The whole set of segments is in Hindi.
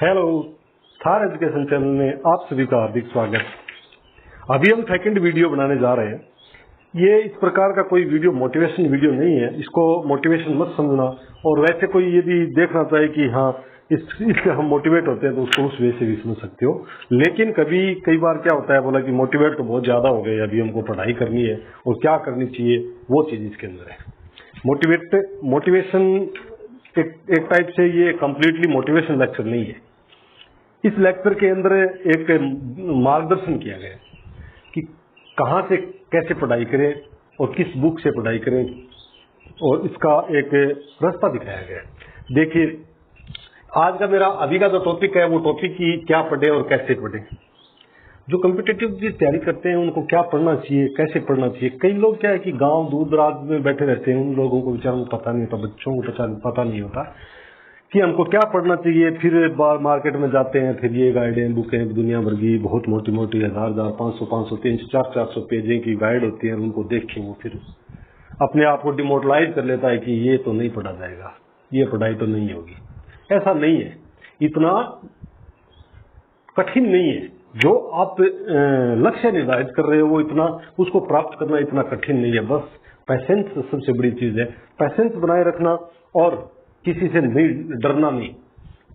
हेलो, स्टार एजुकेशन चैनल में आप सभी का हार्दिक स्वागत। अभी हम सेकंड वीडियो बनाने जा रहे हैं। ये इस प्रकार का कोई वीडियो मोटिवेशन वीडियो नहीं है, इसको मोटिवेशन मत समझना। और वैसे कोई यदि देखना चाहे कि हाँ इससे हम मोटिवेट होते हैं तो उसको उस वे से भी समझ सकते हो। लेकिन कई बार क्या होता है, बोला कि मोटिवेट तो बहुत ज्यादा हो गए, अभी हमको पढ़ाई करनी है और क्या करनी चाहिए, वो चीज इसके अंदर है। मोटिवेशन एक टाइप से ये कंप्लीटली मोटिवेशन लेक्चर नहीं है। इस लेक्चर के अंदर एक मार्गदर्शन किया गया कि कहां से कैसे पढ़ाई करें और किस बुक से पढ़ाई करें, और इसका एक रास्ता दिखाया गया। देखिए, आज का मेरा अभी का जो टॉपिक है वो टॉपिक की क्या पढ़े और कैसे पढ़े। जो कॉम्पिटिटिव की तैयारी करते हैं उनको क्या पढ़ना चाहिए, कैसे पढ़ना चाहिए। कई लोग क्या है कि गांव दूर दराज में बैठे रहते हैं, उन लोगों को बेचारों को पता नहीं होता, बच्चों को पता नहीं होता कि हमको क्या पढ़ना चाहिए। फिर बार मार्केट में जाते हैं, फिर ये गाइडें बुकें दुनिया भर की बहुत मोटी मोटी 1000 500 300 400 पेजें की गाइड होती है, उनको देख के वो फिर अपने आप को डिमोरलाइज कर लेता है कि ये तो नहीं पढ़ा जाएगा, ये पढ़ाई तो नहीं होगी। ऐसा नहीं है, इतना कठिन नहीं है। जो आप लक्ष्य निर्धारित कर रहे हो वो इतना, उसको प्राप्त करना इतना कठिन नहीं है। बस पैसेंस सबसे बड़ी चीज है, पैसेंस बनाए रखना और किसी से नहीं डरना नहीं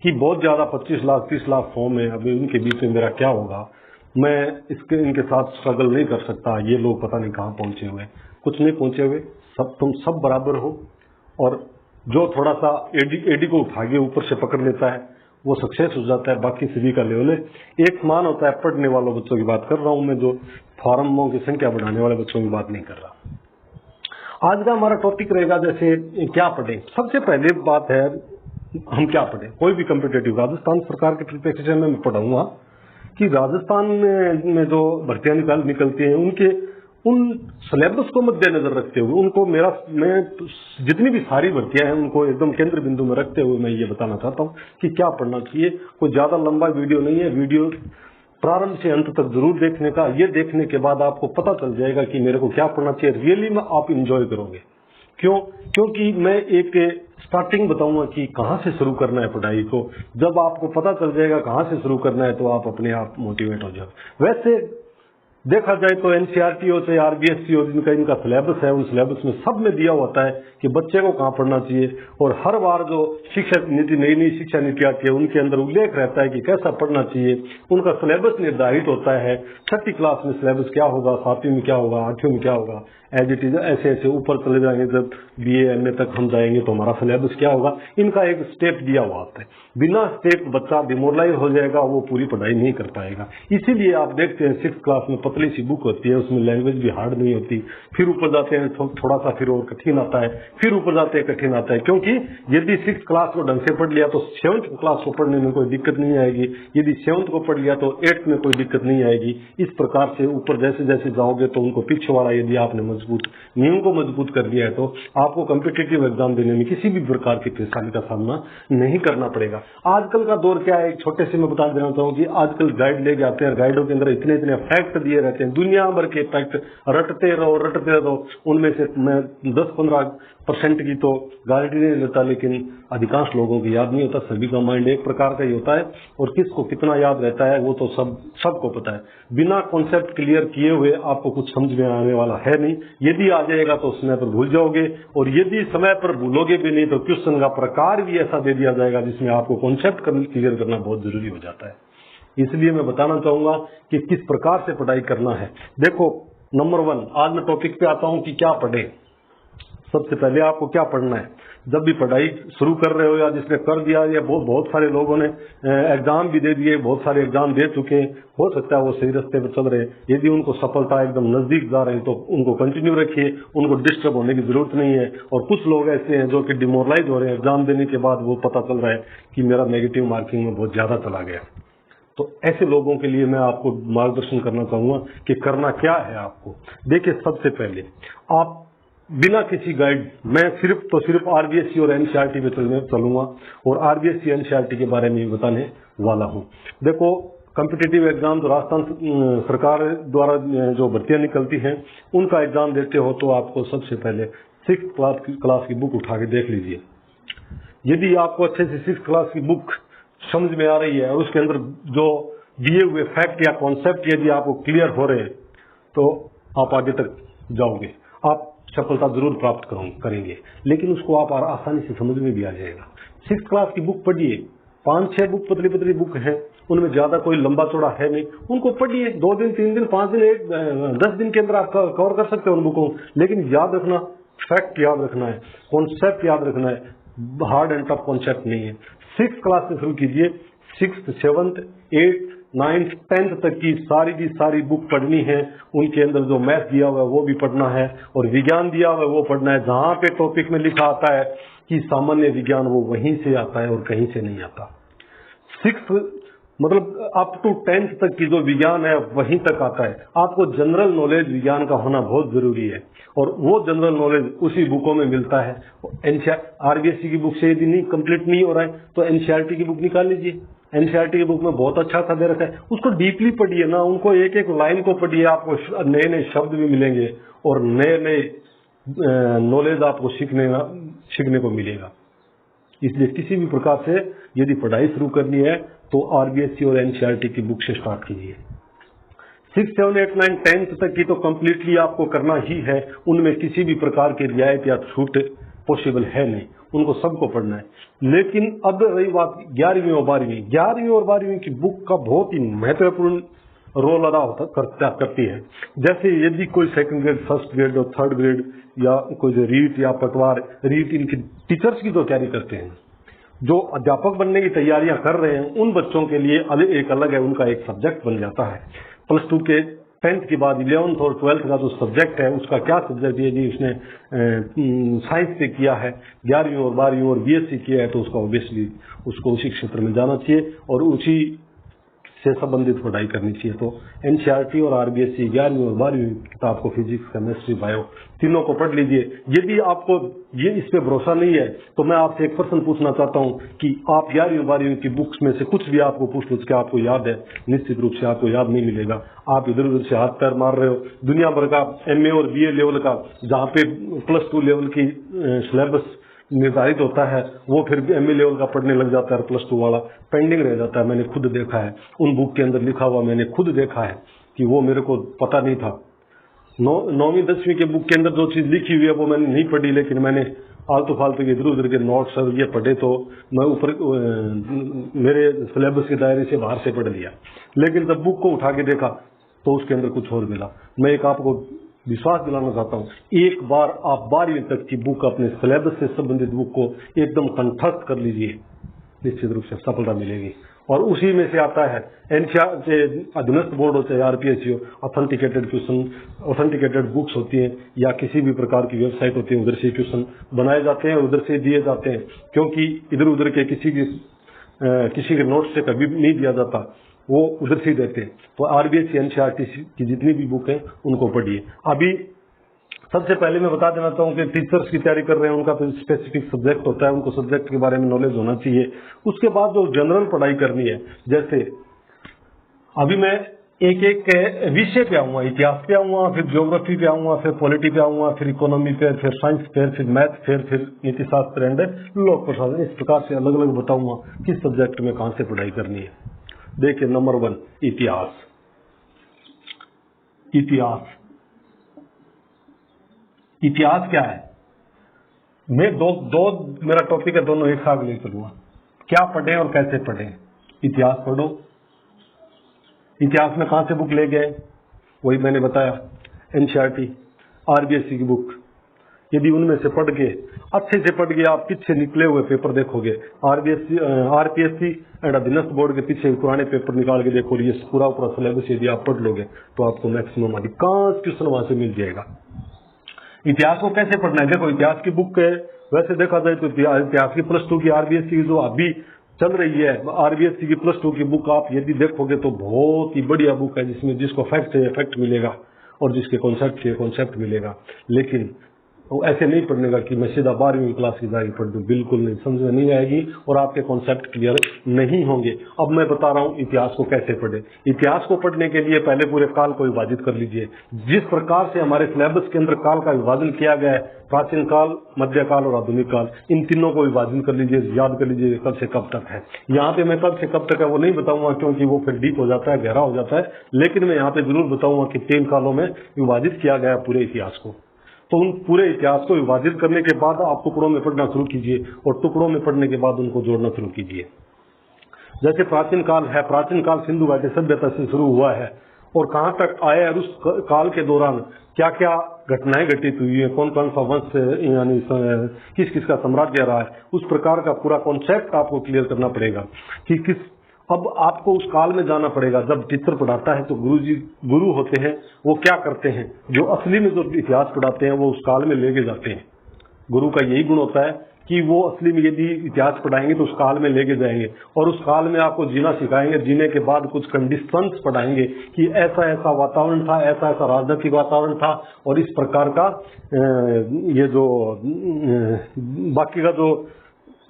कि बहुत ज्यादा 25 लाख 30 लाख फॉर्म है, अभी उनके बीच में मेरा क्या होगा, मैं इनके साथ स्ट्रगल नहीं कर सकता, ये लोग पता नहीं कहाँ पहुंचे हुए। कुछ नहीं पहुंचे हुए, तुम सब बराबर हो। और जो थोड़ा सा एडी को उठा के ऊपर से पकड़ लेता है वो सक्सेस हो जाता है, बाकी सभी का लेवल है एक समान होता है। पढ़ने वालों बच्चों की बात कर रहा हूं मैं, जो फॉर्मों की संख्या बढ़ाने वाले बच्चों की बात नहीं कर रहा। आज का हमारा टॉपिक रहेगा जैसे क्या पढ़ें। सबसे पहले बात है हम क्या पढ़ें। कोई भी कॉम्पिटेटिव राजस्थान सरकार के प्रिपरेशन में मैं पढ़ाऊंगा कि राजस्थान में जो भर्तियां निकलती हैं उनके उन सिलेबस को मद्देनजर रखते हुए उनको मैं जितनी भी सारी भर्तियां हैं उनको एकदम केंद्र बिंदु में रखते हुए मैं ये बताना चाहता हूँ कि क्या पढ़ना चाहिए। कोई ज्यादा लंबा वीडियो नहीं है, वीडियो प्रारंभ से अंत तक जरूर देखने का। ये देखने के बाद आपको पता चल जाएगा कि मेरे को क्या पढ़ना चाहिए। रियली में आप इंजॉय करोगे। क्योंकि मैं एक स्टार्टिंग बताऊंगा कि कहां से शुरू करना है पढ़ाई को। जब आपको पता चल जाएगा कहां से शुरू करना है तो आप अपने आप मोटिवेट हो जाओ। वैसे देखा जाए तो एनसीईआरटी हो चाहे आरबीएससी हो, जिनका इनका सिलेबस है, उन सिलेबस में सब में दिया होता है कि बच्चे को कहाँ पढ़ना चाहिए। और हर बार जो शिक्षा नीति नई शिक्षा नीति आती है उनके अंदर उल्लेख रहता है कि कैसा पढ़ना चाहिए। उनका सिलेबस निर्धारित होता है, 6ठी क्लास में सिलेबस क्या होगा, 7वीं में क्या होगा, 8वीं में क्या होगा, एज इट इज ऐसे ऐसे ऊपर चले जाएंगे। जब बीए एमए तक हम जाएंगे तो हमारा सिलेबस क्या होगा, इनका एक स्टेप दिया हुआ होता है। बिना स्टेप बच्चा डिमोरलाइज हो जाएगा, वो पूरी पढ़ाई नहीं कर पाएगा। इसीलिए आप देखते हैं 6th क्लास में पतली सी बुक होती है, उसमें लैंग्वेज भी हार्ड नहीं होती। फिर ऊपर जाते हैं थोड़ा सा फिर और कठिन आता है, फिर ऊपर जाते हैं कठिन आता है। क्योंकि यदि 6th क्लास को ढंग से पढ़ लिया तो 7th क्लास को पढ़ने में कोई दिक्कत नहीं आएगी, यदि 7th को पढ़ लिया तो 8th में कोई दिक्कत नहीं आएगी। इस प्रकार से ऊपर जैसे जैसे जाओगे तो उनको पीछे वाला यदि आपने मजबूत नियम को मजबूत कर लिया है तो आपको कॉम्पिटिटिव एग्जाम देने में किसी भी प्रकार की परेशानी का सामना नहीं करना पड़ेगा। आजकल का दौर क्या है, छोटे से मैं बता देना चाहूँ कि आजकल गाइड लेके आते हैं, गाइडों के अंदर इतने इतने फैक्ट दिए रहते हैं, दुनिया भर के फैक्ट रटते रहो। उनमें से मैं 10-15% की तो गारंटी नहीं लेता, लेकिन अधिकांश लोगों की याद नहीं होता। सभी का माइंड एक प्रकार का ही होता है और किसको कितना याद रहता है वो तो सबको पता है। बिना कॉन्सेप्ट क्लियर किए हुए आपको कुछ समझ में आने वाला है नहीं। यदि आ जाएगा तो समय पर भूल जाओगे, और यदि समय पर भूलोगे भी नहीं तो क्वेश्चन का प्रकार भी ऐसा दे दिया जाएगा जिसमें आपको कॉन्सेप्ट क्लियर करना बहुत जरूरी हो जाता है। इसलिए मैं बताना चाहूंगा कि किस प्रकार से पढ़ाई करना है। देखो, नंबर 1 आज मैं टॉपिक पे आता हूं कि क्या पढ़े। सबसे पहले आपको क्या पढ़ना है। जब भी पढ़ाई शुरू कर रहे हो या जिसने कर दिया, या बहुत सारे लोगों ने एग्जाम भी दे दिए, बहुत सारे एग्जाम दे चुके, हो सकता है वो सही रास्ते पर चल रहे हैं। यदि उनको सफलता एकदम नजदीक जा रहे हैं तो उनको कंटिन्यू रखिए, उनको डिस्टर्ब होने की जरूरत नहीं है। और कुछ लोग ऐसे हैं जो कि डिमोरलाइज हो रहे हैं एग्जाम देने के बाद, वो पता चल रहा है कि मेरा नेगेटिव मार्किंग में बहुत ज्यादा चला गया। तो ऐसे लोगों के लिए मैं आपको मार्गदर्शन करना चाहूंगा कि करना क्या है आपको। देखिए, सबसे पहले आप बिना किसी गाइड, मैं सिर्फ आरबीएससी और एनसीईआरटी पे चलूंगा और आरबीएससी एनसीईआरटी के बारे में बताने वाला हूं। देखो, कॉम्पिटिटिव एग्जाम जो राजस्थान सरकार द्वारा जो भर्तियां निकलती हैं उनका एग्जाम देते हो तो आपको सबसे पहले 6th क्लास की बुक उठा के देख लीजिए। यदि आपको अच्छे से 6th क्लास की बुक समझ में आ रही है और उसके अंदर जो दिए हुए फैक्ट या कॉन्सेप्ट यदि आपको क्लियर हो रहे हैं तो आप आगे तक जाओगे, आप सफलता जरूर प्राप्त करेंगे, लेकिन उसको आप आसानी से समझ में भी आ जाएगा। 6th क्लास की बुक पढ़िए, 5-6 बुक पतली पतली बुक है, उनमें ज्यादा कोई लंबा चौड़ा है नहीं, उनको पढ़िए 2 दिन 3 दिन 5 दिन 10 दिन के अंदर आप कवर कर सकते हो उन बुकों को। लेकिन याद रखना, फैक्ट याद रखना है, कॉन्सेप्ट याद रखना है, हार्ड एंड टफ कॉन्सेप्ट नहीं है। 6th क्लास से शुरू कीजिए, 6th 7th 8th 9th 10th तक की सारी बुक पढ़नी है। उनके अंदर जो मैथ दिया हुआ है वो भी पढ़ना है और विज्ञान दिया हुआ है वो पढ़ना है। जहां पे टॉपिक में लिखा आता है कि सामान्य विज्ञान, वो वहीं से आता है और कहीं से नहीं आता। 6th मतलब अप टू 10th तक की जो विज्ञान है वहीं तक आता है। आपको जनरल नॉलेज विज्ञान का होना बहुत जरूरी है और वो जनरल नॉलेज उसी बुकों में मिलता है। आरबीएससी की बुक से यदि नहीं कंप्लीट नहीं हो रहा है तो एनसीईआरटी की बुक निकाल लीजिए। एनसीईआरटी की बुक में बहुत अच्छा सा दे रखा है, उसको डीपली पढ़िए ना, उनको एक एक लाइन को पढ़िए, आपको नए नए शब्द भी मिलेंगे और नए नए नॉलेज आपको सीखने को मिलेगा। इसलिए किसी भी प्रकार से यदि पढ़ाई शुरू करनी है तो आरबीएससी और एनसीईआरटी की बुक से स्टार्ट कीजिए। 6, 7, 8, 9, 10th तक की तो कंप्लीटली आपको करना ही है, उनमें किसी भी प्रकार की रियायत या छूट पॉसिबल है नहीं, उनको सबको पढ़ना है। लेकिन अब रही बात 11वीं और 12वीं की बुक का बहुत ही महत्वपूर्ण रोल अदा करती है। जैसे यदि कोई 2nd ग्रेड, 1st ग्रेड और 3rd ग्रेड या कोई जो रीट या पटवार, रीट इनकी टीचर्स की तो तैयारी करते हैं, जो अध्यापक बनने की तैयारियां कर रहे हैं, उन बच्चों के लिए एक अलग है, उनका एक सब्जेक्ट बन जाता है। +2 के 10th के बाद 11th और 12th का जो सब्जेक्ट है उसका क्या सब्जेक्ट है जी, उसने साइंस से किया है, 11वीं और 12वीं और बीएससी किया है तो उसका ऑब्वियसली उसको उसी क्षेत्र में जाना चाहिए और उसी से संबंधित पढ़ाई करनी चाहिए। तो एनसीईआरटी और आरबीएससी 11वीं और 12वीं किताब को फिजिक्स, केमिस्ट्री, बायो तीनों को पढ़ लीजिए। यदि आपको ये इस पे भरोसा नहीं है तो मैं आपसे एक प्रश्न पूछना चाहता हूं कि आप 11वीं और 12वीं की बुक्स में से कुछ भी आपको पूछ लो, क्या आपको याद है? निश्चित रूप से आपको याद नहीं मिलेगा। आप इधर उधर से हाथ पैर मार रहे हो। दुनिया भर का एमए और बीए लेवल का, जहाँ पे +2 लेवल की सिलेबस निर्धारित होता है, वो फिर एमए लेवल का पढ़ने लग जाता है, +2 वाला पेंडिंग रह जाता है। मैंने खुद देखा है, उन बुक के अंदर लिखा हुआ मैंने खुद देखा है कि वो मेरे को पता नहीं था। 9वीं 10वीं के बुक के अंदर जो चीज लिखी हुई है वो मैंने नहीं पढ़ी, लेकिन मैंने आलतू फालतू के इधर उधर के नोट्स और ये पढ़े तो मैं ऊपर मेरे सिलेबस के दायरे से बाहर से पढ़ लिया। लेकिन जब बुक को उठा के देखा तो उसके अंदर कुछ और मिला। मैं एक आपको विश्वास दिलाना चाहता हूँ, एक बार आप 12वीं तक की बुक, अपने सिलेबस से संबंधित बुक को एकदम कंठस्थ कर लीजिए, निश्चित रूप से सफलता मिलेगी। और उसी में से आता है एनसीईआरटी, अधीनस्थ बोर्ड हो चाहे आरपीएससी हो, ऑथेंटिकेटेड क्वेश्चन, ऑथेंटिकेटेड बुक्स होती हैं या किसी भी प्रकार की वेबसाइट होती है, उधर से क्वेश्चन बनाए जाते हैं और उधर से दिए जाते हैं, क्योंकि इधर उधर के किसी के नोट्स से कभी नहीं दिया जाता, वो उधर से ही देते हैं। तो आरबीएससी एनसीईआरटी की जितनी भी बुक है उनको पढ़िए। अभी सबसे पहले मैं बता देना चाहूँ कि टीचर्स की तैयारी कर रहे हैं, उनका तो स्पेसिफिक सब्जेक्ट होता है, उनको सब्जेक्ट के बारे में नॉलेज होना चाहिए। उसके बाद जो जनरल पढ़ाई करनी है, जैसे अभी मैं एक एक विषय पे आऊंगा, इतिहास पे आऊंगा, फिर ज्योग्राफी पे आऊंगा, फिर पॉलिटी पे आऊंगा, फिर इकोनॉमी पे, फिर साइंस पे, फिर मैथ, फिर नीति शास्त्र एंड लोक प्रशासन, इस प्रकार से अलग अलग बताऊंगा किस सब्जेक्ट में कहां से पढ़ाई करनी है। देखिए, नंबर 1 इतिहास। इतिहास क्या है? मैं दो मेरा टॉपिक है, दोनों एक साथ ले चलूंगा। क्या पढ़ें और कैसे पढ़ें? इतिहास पढ़ो। इतिहास में कहां से बुक ले गए? वही मैंने बताया, एनसीईआरटी, आरबीएससी की बुक। यदि उनमें से पढ़ के अच्छे से पढ़ के आप पीछे निकले हुए पेपर देखोगे, आरपीएससी एंड अधीनस्थ बोर्ड के पीछे पुराने पेपर निकाल के देखो, ये पूरा सिलेबस यदि आप पढ़ लोगे तो आपको मैक्सिमम अधिकांश क्वेश्चन वहां से मिल जाएगा। इतिहास को कैसे पढ़ना है? देखो, इतिहास की बुक है, वैसे देखा जाए तो इतिहास की +2 की आरबीएससी की जो अभी चल रही है, आरबीएससी की +2 की बुक आप यदि देखोगे तो बहुत ही बढ़िया बुक है, जिसमें जिसको फैक्ट चाहिए फैक्ट मिलेगा और जिसके कॉन्सेप्ट चाहिए कॉन्सेप्ट मिलेगा। लेकिन तो ऐसे नहीं पढ़ने का कि मैं सीधा 12वीं क्लास की जाके पढ़ दूं, बिल्कुल नहीं, समझ में नहीं आएगी और आपके कॉन्सेप्ट क्लियर नहीं होंगे। अब मैं बता रहा हूं इतिहास को कैसे पढ़े। इतिहास को पढ़ने के लिए पहले पूरे काल को विभाजित कर लीजिए। जिस प्रकार से हमारे सिलेबस के अंदर काल का विभाजन किया गया है, प्राचीन काल, मध्यकाल और आधुनिक काल, इन तीनों को विभाजन कर लीजिए, याद कर लीजिए कब से कब तक है। यहाँ पे मैं कब से कब तक है वो नहीं बताऊंगा क्योंकि वो फिर डीप हो जाता है, गहरा हो जाता है, लेकिन मैं यहाँ पे जरूर बताऊंगा कि 3 कालों में विभाजित किया गया पूरे इतिहास को। तो उन पूरे इतिहास को विभाजित करने के बाद आप टुकड़ों में पढ़ना शुरू कीजिए और टुकड़ों में पढ़ने के बाद उनको जोड़ना शुरू कीजिए। जैसे प्राचीन काल है, प्राचीन काल सिंधु घाटी सभ्यता से शुरू हुआ है और कहाँ तक आया और उस काल के दौरान क्या क्या घटनाएं घटित हुई है, कौन कौन सा वंश यानी किस किस का साम्राज्य रहा है, उस प्रकार का पूरा कॉन्सेप्ट आपको क्लियर करना पड़ेगा कि किस। अब आपको उस काल में जाना पड़ेगा। जब टीचर पढ़ाता है तो गुरु होते हैं, वो क्या करते हैं, जो असली में जो इतिहास पढ़ाते हैं वो उस काल में लेके जाते हैं। गुरु का यही गुण होता है कि वो असली में यदि इतिहास पढ़ाएंगे तो उस काल में लेके जाएंगे और उस काल में आपको जीना सिखाएंगे। जीने के बाद कुछ कंडीशंस पढ़ाएंगे कि ऐसा ऐसा वातावरण था, ऐसा ऐसा राजनीतिक वातावरण था और इस प्रकार का ये जो बाकी का जो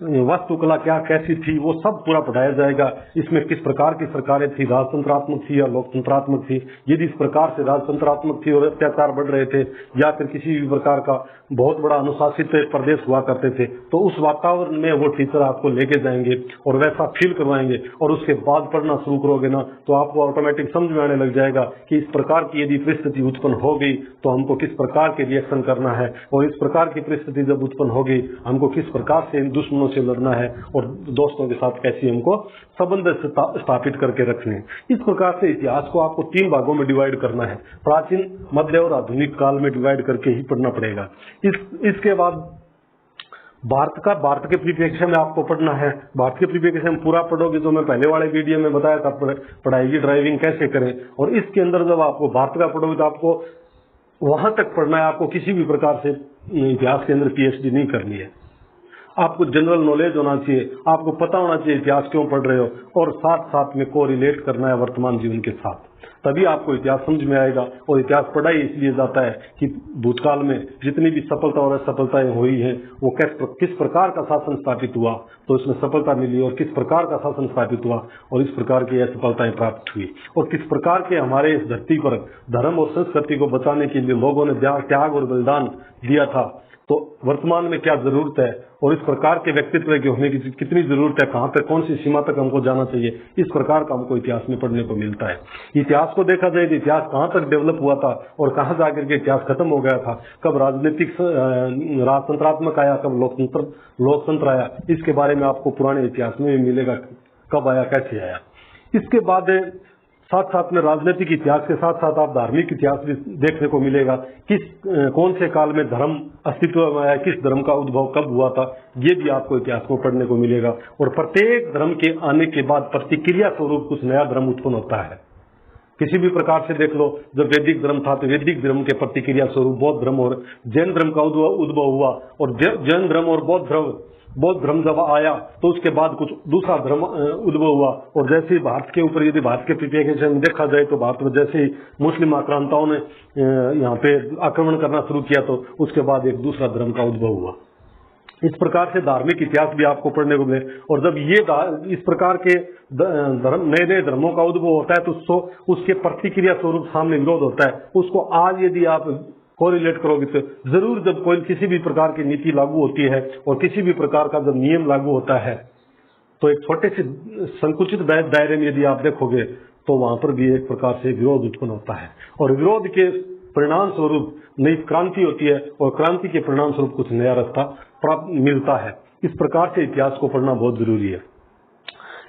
वास्तुकला क्या कैसी थी वो सब पूरा पढ़ाया जाएगा। इसमें किस प्रकार की सरकारें थी, राजतंत्रात्मक थी या लोकतंत्रात्मक थी, यदि इस प्रकार से राजतंत्रात्मक थी और अत्याचार बढ़ रहे थे या फिर किसी भी प्रकार का बहुत बड़ा अनुशासित प्रदेश हुआ करते थे, तो उस वातावरण में वो टीचर आपको लेके जाएंगे और वैसा फील करवाएंगे और उसके बाद पढ़ना शुरू करोगे ना तो आपको ऑटोमेटिक समझ में आने लग जाएगा कि इस प्रकार की यदि परिस्थिति उत्पन्न हो गई तो हमको किस प्रकार के रिएक्शन करना है और इस प्रकार की परिस्थिति जब उत्पन्न हो गई हमको किस प्रकार से इन दुश्मनों से लड़ना है और दोस्तों के साथ कैसे हमको संबंध स्थापित करके रखने। इस प्रकार से इतिहास को आपको 3 भागों में डिवाइड करना है। प्राचीन, मध्य और आधुनिक काल में डिवाइड करके ही पढ़ना पड़ेगा। इसके बाद भारत के परिप्रेक्ष्य में आपको पढ़ना है। भारत के परिप्रेक्ष्य में पूरा पढ़ोगे जो मैं पहले वाले वीडियो में बताया था पढ़ाई की ड्राइविंग कैसे करें, और इसके अंदर जब आपको भारत का पढ़ोगे तो आपको वहां तक पढ़ना है। आपको किसी भी प्रकार से इतिहास के अंदर पीएचडी नहीं करनी है। आपको जनरल नॉलेज होना चाहिए, आपको पता होना चाहिए इतिहास क्यों पढ़ रहे हो और साथ साथ में कोरिलेट करना है वर्तमान जीवन के साथ, तभी आपको इतिहास समझ में आएगा। और इतिहास पढ़ाई इसलिए जाता है कि भूतकाल में जितनी भी सफलता और असफलताएं हुई हैं वो किस प्रकार का शासन स्थापित हुआ तो इसमें सफलता मिली और किस प्रकार का शासन स्थापित हुआ और इस प्रकार की असफलताएं प्राप्त हुई और किस प्रकार के हमारे इस धरती पर धर्म और संस्कृति को बचाने के लिए लोगों ने त्याग और बलिदान दिया था। तो वर्तमान में क्या जरूरत है और इस प्रकार के व्यक्तित्व के होने की कितनी जरूरत है, कहां पर कौन सी सीमा तक हमको जाना चाहिए, इस प्रकार का हमको इतिहास में पढ़ने को मिलता है। इतिहास को देखा जाए तो इतिहास कहां तक डेवलप हुआ था और कहां जाकर के इतिहास खत्म हो गया था, कब राजनीतिक राजतंत्रात्मक आया, कब लोकतंत्र आया, इसके बारे में आपको पुराने इतिहास में भी मिलेगा कब आया कैसे आया। इसके बाद साथ साथ में राजनीतिक इतिहास के साथ साथ आप धार्मिक इतिहास भी देखने को मिलेगा। कौन से काल में धर्म अस्तित्व में आया, किस धर्म का उद्भव कब हुआ था, ये भी आपको इतिहास को पढ़ने को मिलेगा। और प्रत्येक धर्म के आने के बाद प्रतिक्रिया स्वरूप कुछ नया धर्म उत्पन्न होता है। किसी भी प्रकार से देख लो, जब वैदिक धर्म था तो वैदिक धर्म के प्रतिक्रिया स्वरूप बौद्ध धर्म और जैन धर्म का उद्भव हुआ और जैन धर्म और बौद्ध धर्म जब आया तो उसके बाद कुछ दूसरा धर्म उद्भव हुआ। और जैसे ही भारत के ऊपर यदि भारत के परिप्रेक्ष्य में देखा जाए तो भारत में जैसे ही मुस्लिम आक्रांताओं ने यहाँ पे आक्रमण करना शुरू किया तो उसके बाद एक दूसरा धर्म का उद्भव हुआ। इस प्रकार से धार्मिक इतिहास भी आपको पढ़ने को मिले। और जब ये इस प्रकार के नए नए धर्मों का उद्भव होता है तो उसके प्रतिक्रिया स्वरूप सामने विरोध होता है। उसको आज यदि आप कोरिलेट करोगे तो जरूर जब कोई किसी भी प्रकार की नीति लागू होती है और किसी भी प्रकार का जब नियम लागू होता है तो एक छोटे से संकुचित दायरे में यदि आप देखोगे तो वहां पर भी एक प्रकार से विरोध उत्पन्न होता है और विरोध के परिणाम स्वरूप नई क्रांति होती है और क्रांति के परिणाम स्वरूप कुछ नया रास्ता प्राप्त मिलता है। इस प्रकार से इतिहास को पढ़ना बहुत जरूरी है।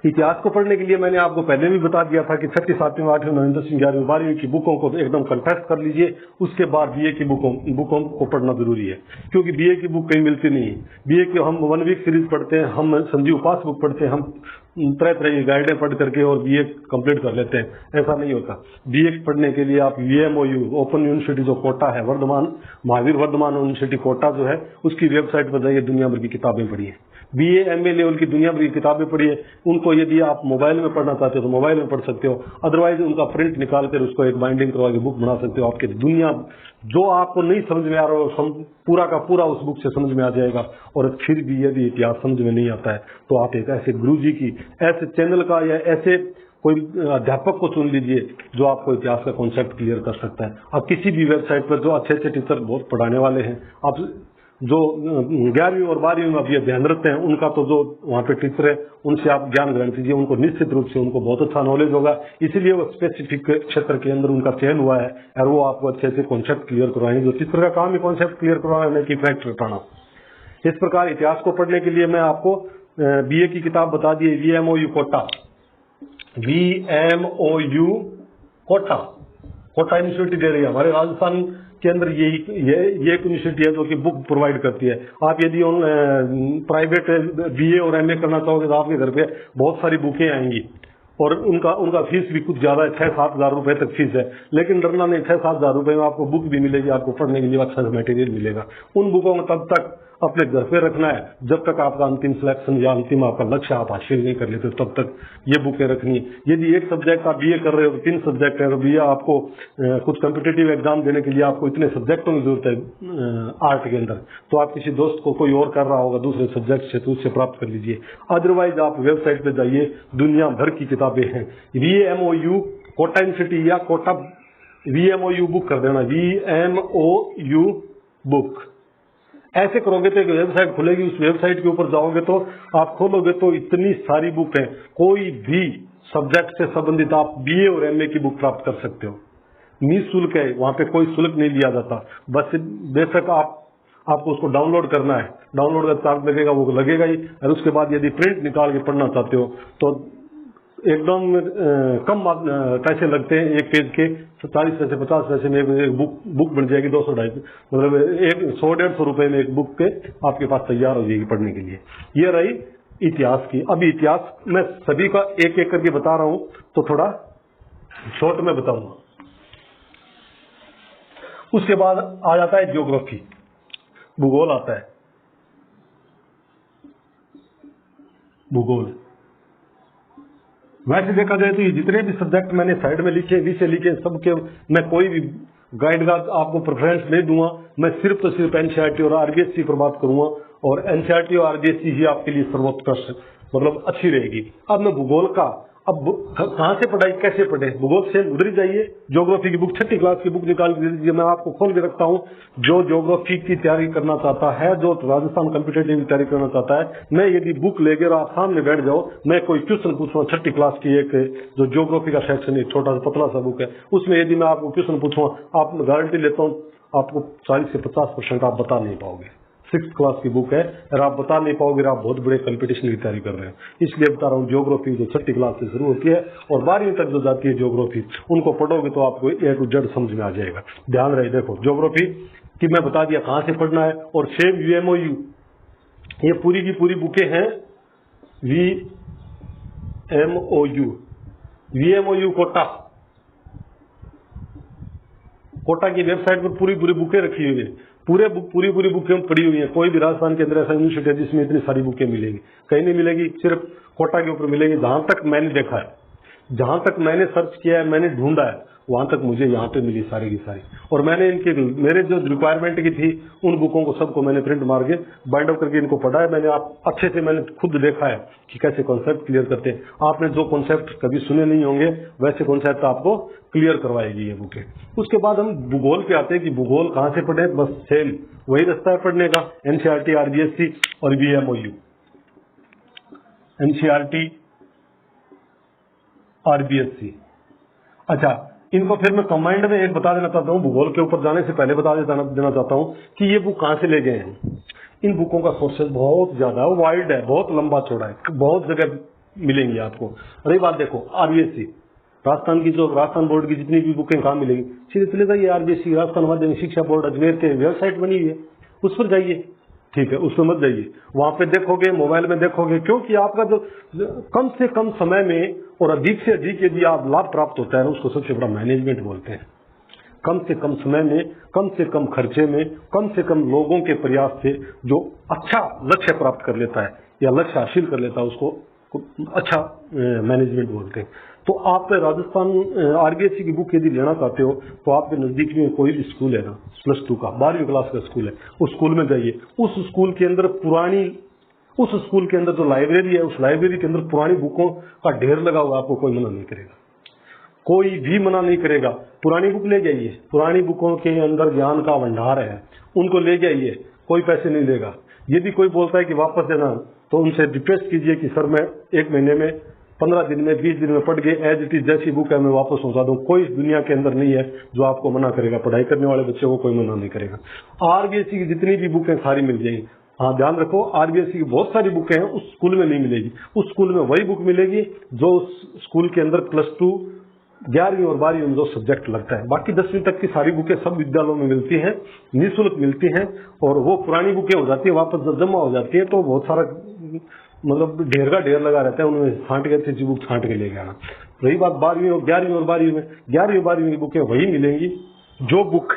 इतिहास को पढ़ने के लिए मैंने आपको पहले भी बता दिया था कि 6वीं 7वीं 8वीं 9वीं 10वीं 11वीं 12वीं की बुकों को एकदम कंटेस्ट कर लीजिए। उसके बाद बीए की बुकों को पढ़ना जरूरी है क्योंकि बीए की बुक कहीं मिलती नहीं है। बीए की हम 1 वीक सीरीज पढ़ते हैं, हम संजीव पास बुक पढ़ते हैं, हम तरह तरह की गाइडें पढ़ करके और बीए कंप्लीट कर लेते हैं। ऐसा नहीं होता। बीए पढ़ने के लिए आप यूएमओयू ओपन यूनिवर्सिटी जो कोटा है वर्धमान, महावीर वर्धमान यूनिवर्सिटी कोटा जो है, उसकी वेबसाइट पर जाइए, दुनिया भर की किताबें पढ़िए, बीए एमए लेवल की दुनिया भर की किताबें पढ़िए। उनको यदि आप मोबाइल में पढ़ना चाहते हो तो मोबाइल में पढ़ सकते हो, अदरवाइज उनका प्रिंट निकाल कर उसको एक बाइंडिंग करवा के बुक बना सकते हो। आपके दुनिया जो आपको नहीं समझ में आ रहा हो पूरा का पूरा उस बुक से समझ में आ जाएगा। और फिर भी यदि इतिहास समझ में नहीं आता है तो आप एक ऐसे गुरुजी की, ऐसे चैनल का या ऐसे कोई अध्यापक को चुन लीजिए जो आपको इतिहास का कॉन्सेप्ट क्लियर कर सकता है। आप किसी भी वेबसाइट पर जो अच्छे अच्छे टीचर बहुत पढ़ाने वाले हैं, आप जो 11वीं और 12वीं में अभी अध्ययनरत हैं, उनका तो जो वहाँ पे टीचर है उनसे आप ज्ञान ग्रहण कीजिए। उनको निश्चित रूप से उनको बहुत अच्छा नॉलेज होगा, इसीलिए वो स्पेसिफिक क्षेत्र के अंदर उनका चयन हुआ है और वो आपको अच्छे से कॉन्सेप्ट क्लियर करवाएंगे। जो टीचर का काम ही कॉन्सेप्ट क्लियर करवाना की फैक्ट रटाना। इस प्रकार इतिहास को पढ़ने के लिए मैं आपको बीए की किताब बता दी, VMOU Kota, VMOU Kota, Kota university दे रही है हमारे राजस्थान के अंदर। ये एक यूनिवर्सिटी है जो कि बुक प्रोवाइड करती है। आप यदि प्राइवेट बीए और एमए करना चाहोगे तो आपके घर पे बहुत सारी बुकें आएंगी और उनका फीस भी कुछ ज्यादा है, 6-7 हजार रुपए तक फीस है। लेकिन डरना नहीं, 6-7 हजार रुपए में आपको बुक भी मिलेगी, आपको पढ़ने के लिए अच्छा मटेरियल मिलेगा। उन बुकों को तब तक अपने घर पे रखना है जब तक आपका अंतिम सिलेक्शन या अंतिम आपका लक्ष्य आप हासिल नहीं कर लेते, तब तक ये बुकें रखनी है। यदि एक सब्जेक्ट आप बीए कर रहे हो तो 3 सब्जेक्ट है, तो बीए आपको कुछ कॉम्पिटिटिव एग्जाम देने के लिए आपको इतने सब्जेक्टों की जरूरत है आर्ट के अंदर, तो आप किसी दोस्त को कोई और कर रहा होगा दूसरे सब्जेक्ट से तो उससे प्राप्त कर लीजिए। अदरवाइज आप वेबसाइट पे जाइए, दुनिया भर की किताबें हैं। वीएमओयू कोटा यूनिवर्सिटी या कोटा वीएमओयू बुक कर देना, वीएमओयू बुक। ऐसे करोगे तो एक वेबसाइट खुलेगी, उस वेबसाइट के ऊपर जाओगे तो आप खोलोगे तो इतनी सारी बुक है, कोई भी सब्जेक्ट से संबंधित आप बीए और एमए की बुक प्राप्त कर सकते हो। निःशुल्क है, वहां पे कोई शुल्क नहीं लिया जाता। बस बेशक आपको उसको डाउनलोड करना है, डाउनलोड का चार्ज लगेगा, वो लगेगा ही। और उसके बाद यदि प्रिंट निकाल के पढ़ना चाहते हो तो एकदम कम पैसे लगते हैं, एक पेज के 40 पैसे 50 पैसे में एक बुक बन जाएगी, 200-250 मतलब 100-150 रुपए में एक बुक के आपके पास तैयार हो जाएगी पढ़ने के लिए। ये रही इतिहास की। अभी इतिहास मैं सभी का एक एक करके बता रहा हूं तो थोड़ा शॉर्ट में बताऊंगा। उसके बाद आ जाता है ज्योग्राफी, भूगोल आता है। भूगोल वैसे देखा जाए तो ये जितने भी सब्जेक्ट मैंने साइड में लिखे, विषय लिखे, सबके मैं कोई भी गाइड का आपको प्रेफरेंस नहीं दूंगा। मैं सिर्फ तो सिर्फ एनसीईआरटी और आरबीएससी पर बात करूंगा और एनसीईआरटी और आरबीएससी ही आपके लिए सर्वोत्कृष्ट मतलब अच्छी रहेगी। अब मैं भूगोल का, अब कहां से पढ़ाई कैसे पढ़े, भूगोल से उधर ही जाइए। ज्योग्राफी की बुक 6ठी क्लास की बुक निकाल के दीजिए, मैं आपको खोल के रखता हूं। जो ज्योग्राफी की तैयारी करना चाहता है, जो राजस्थान कॉम्पिटिटिव की तैयारी करना चाहता है, मैं यदि बुक लेकर आप सामने बैठ जाओ, मैं कोई क्वेश्चन पूछूंगा 6ठी क्लास की एक जो ज्योग्राफी का सेक्शन है, छोटा सा पतला सा बुक है, उसमें यदि मैं आपको क्वेश्चन पूछूंगा, आप गारंटी लेता हूं आपको 40 से 50% आप बता नहीं पाओगे। 6th क्लास की बुक है और आप बता नहीं पाओगे, आप बहुत बड़े कंपटीशन की तैयारी कर रहे हैं। इसलिए बता रहा हूँ ज्योग्राफी जो 6ठी क्लास से शुरू होती है और 12वीं तक जो जाती है ज्योग्राफी, उनको पढ़ोगे तो आपको ए टू जेड समझ में आ जाएगा। ध्यान रहे, देखो ज्योग्राफी की मैं बता दिया कहां से पढ़ना है। और सेम वीएमओयू, ये पूरी की पूरी बुकें हैं वीएमओयू, वीएमओयू कोटा, कोटा की वेबसाइट पर पूरी पूरी बुकें रखी हुई है। पूरी बुकें पड़ी हुई है। कोई भी राजस्थान के अंदर ऐसा यूनिवर्सिटी है जिसमें इतनी सारी बुकें मिलेगी, कहीं नहीं मिलेगी, सिर्फ कोटा के ऊपर मिलेगी। जहां तक मैंने देखा है, जहां तक मैंने सर्च किया है, मैंने ढूंढा है, वहां तक मुझे यहाँ पे मिली सारी की सारी। और मैंने इनके मेरे जो रिक्वायरमेंट की थी उन बुकों को सबको मैंने प्रिंट मार के बाइंड अप करके इनको पढ़ा है। मैंने आप अच्छे से मैंने खुद देखा है कि कैसे कॉन्सेप्ट क्लियर करते हैं। आपने जो कॉन्सेप्ट कभी सुने नहीं होंगे वैसे कॉन्सेप्ट आपको क्लियर करवाएगी ये बुकें। उसके बाद हम भूगोल पे आते हैं कि भूगोल कहाँ से पढ़े। बस सेम वही रास्ता है पढ़ने का, एनसीईआरटी, आरबीएससी और वीएमओयू। NCERT, RBSC. अच्छा, इनको फिर मैं कमांड में एक बता देना चाहता हूँ, भूगोल के ऊपर जाने से पहले बता देना चाहता हूँ कि ये बुक कहाँ से ले गए हैं। इन बुकों का सोर्सेज बहुत ज्यादा है, वाइड है, बहुत लंबा चौड़ा है, बहुत जगह मिलेंगी आपको। रही बात देखो आरबीएससी, राजस्थान की जो राजस्थान बोर्ड की जितनी भी बुकें कहाँ मिलेगी, सीधे चले जाइए आरबीएससी, राजस्थान माध्यमिक शिक्षा बोर्ड अजमेर के वेबसाइट बनी हुई है, उस पर जाइए। ठीक है, उसमें मत जाइए, वहां पे देखोगे, मोबाइल में देखोगे, क्योंकि आपका जो कम से कम समय में और अधिक से अधिक यदि आप लाभ प्राप्त होता है ना, उसको सबसे बड़ा मैनेजमेंट बोलते हैं। कम से कम समय में, कम से कम खर्चे में, कम से कम लोगों के प्रयास से जो अच्छा लक्ष्य प्राप्त कर लेता है या लक्ष्य हासिल कर लेता है, उसको अच्छा मैनेजमेंट बोलते हैं। तो आप राजस्थान आरबीएससी की बुक यदि लेना चाहते हो तो आपके नजदीक में कोई भी स्कूल है ना, +2 का 12वीं क्लास का स्कूल है, उस स्कूल में जाइए। उस स्कूल के अंदर उस स्कूल के अंदर जो लाइब्रेरी है, उस लाइब्रेरी के अंदर पुरानी बुकों का ढेर लगा हुआ, आपको कोई मना नहीं करेगा, कोई भी मना नहीं करेगा। पुरानी बुक ले जाइए, पुरानी बुकों के अंदर ज्ञान का भंडार है, उनको ले जाइए, कोई पैसे नहीं लेगा। यदि कोई बोलता है कि वापस देना, तो उनसे रिक्वेस्ट कीजिए कि सर मैं 1 महीने में, 15 दिन में, 20 दिन में पढ़ के एज इट इज जैसी बुक है मैं वापस पहुंचा दूं। कोई दुनिया के अंदर नहीं है जो आपको मना करेगा, पढ़ाई करने वाले बच्चों को कोई मना नहीं करेगा। आरबीएससी की जितनी भी बुकें सारी मिल जाएंगी। हाँ, ध्यान रखो, आरबीएससी की बहुत सारी बुकें हैं, उस स्कूल में नहीं मिलेगी। उस स्कूल में वही बुक मिलेगी जो उस स्कूल के अंदर +2, 11वीं और 12वीं में जो सब्जेक्ट लगता है। बाकी 10वीं तक की सारी बुकें सब विद्यालयों में मिलती हैं, निःशुल्क मिलती हैं, और वो पुरानी बुकें हो जाती है, वापस जब जमा हो जाती है तो बहुत सारा मतलब ढेर का ढेर लगा रहता है, उनमें छांट के अच्छी बुक छांट के लेके आना। रही बात 12वीं और 11वीं और 12वीं में, 11वीं और 12वीं की बुकें वही मिलेंगी जो बुक,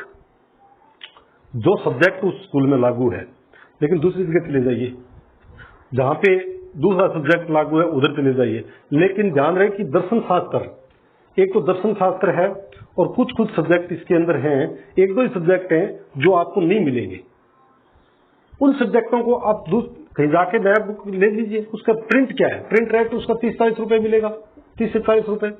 जो सब्जेक्ट उस स्कूल में लागू है। लेकिन दूसरी जगह चले जाइए, जहां पे दूसरा सब्जेक्ट लागू है, उधर चले जाइए। लेकिन ध्यान रहे कि दर्शन शास्त्र, एक तो दर्शन शास्त्र है और कुछ कुछ सब्जेक्ट इसके अंदर हैं, 1-2 ही सब्जेक्ट हैं जो आपको नहीं मिलेंगे। उन सब्जेक्टों को आप कहीं जाके नया बुक ले लीजिए। उसका प्रिंट क्या है, प्रिंट रेट उसका 30-40 रुपए मिलेगा, 30 से 40 रुपए।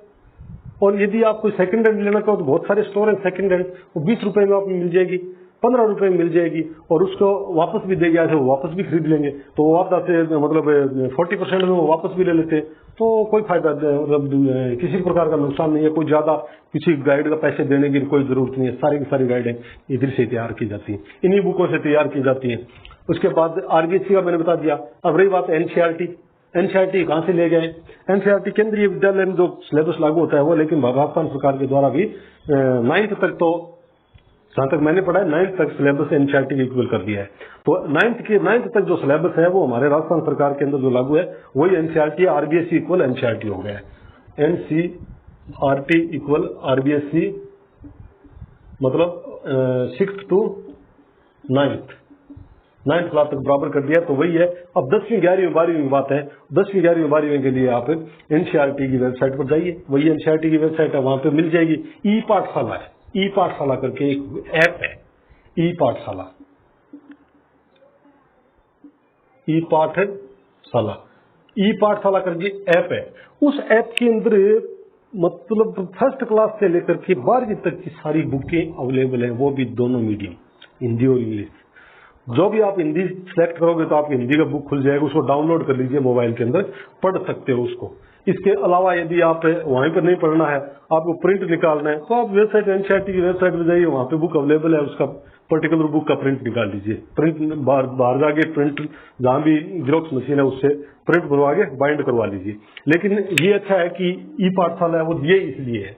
और यदि आप कोई सेकंड हैंड लेना चाहो तो बहुत सारे स्टोर हैं सेकंड हैंड, वो 20 रुपए में आपको मिल जाएगी, 15 रुपए में मिल जाएगी, और उसको वापस भी देगा, वो वापस भी खरीद लेंगे। तो वो आप मतलब 40% में वो वापस भी ले लेते हैं, तो कोई फायदा मतलब किसी प्रकार का नुकसान नहीं है। कोई ज्यादा किसी गाइड का पैसे देने की कोई जरूरत नहीं है, सारी की सारी गाइडें इधर से तैयार की जाती है, इन्हीं बुकों से तैयार की जाती है। उसके बाद आरबीएससी का मैंने बता दिया। अब रही बात एनसीईआरटी, एनसीईआरटी कहां से ले गए? एनसीईआरटी केंद्रीय विद्यालय में जो सिलेबस लागू होता है वो, लेकिन राजस्थान सरकार के द्वारा भी 9th तक, तो जहां तक मैंने पढ़ा है 9th तक सिलेबस एनसीईआरटी के इक्वल कर दिया है। तो 9th तक जो सिलेबस है वो हमारे राजस्थान सरकार के अंदर जो लागू है वही एनसीईआरटी, आरबीएससी इक्वल एनसीईआरटी हो गया है। एनसीईआरटी इक्वल आरबीएससी मतलब 6th to 9th क्लास तक बराबर कर दिया, तो वही है। अब 10वीं 11वीं 12वीं की बात है। 10वीं 11वीं 12वीं के लिए आप एनसीईआरटी की वेबसाइट पर जाइए, वही एनसीईआरटी की वेबसाइट है, वहां पे मिल जाएगी। ई पाठशाला है, ई पाठशाला करके एक ऐप है, ई पाठशाला, ई पाठशाला, ई पाठशाला करके ऐप है। उस ऐप के अंदर मतलब 1st क्लास से लेकर के 12वीं तक की सारी बुकें अवेलेबल है, वो भी दोनों मीडियम, हिंदी और इंग्लिश। जो भी आप हिंदी सेलेक्ट करोगे तो आपकी हिंदी का बुक खुल जाएगा, उसको डाउनलोड कर लीजिए, मोबाइल के अंदर पढ़ सकते हो उसको। इसके अलावा यदि आप वहीं पर नहीं पढ़ना है, आपको प्रिंट निकालना है, तो आप वेबसाइट एनसीईआरटी की वेबसाइट पर जाइए, वहां पे बुक अवेलेबल है, उसका पर्टिकुलर बुक का प्रिंट निकाल लीजिए। प्रिंट बाहर जाके प्रिंट, जहां भी जेरॉक्स मशीन है उससे प्रिंट बनवा के बाइंड करवा लीजिए। लेकिन ये अच्छा है कि ई पाठशाला है, वो दिए इसलिए है।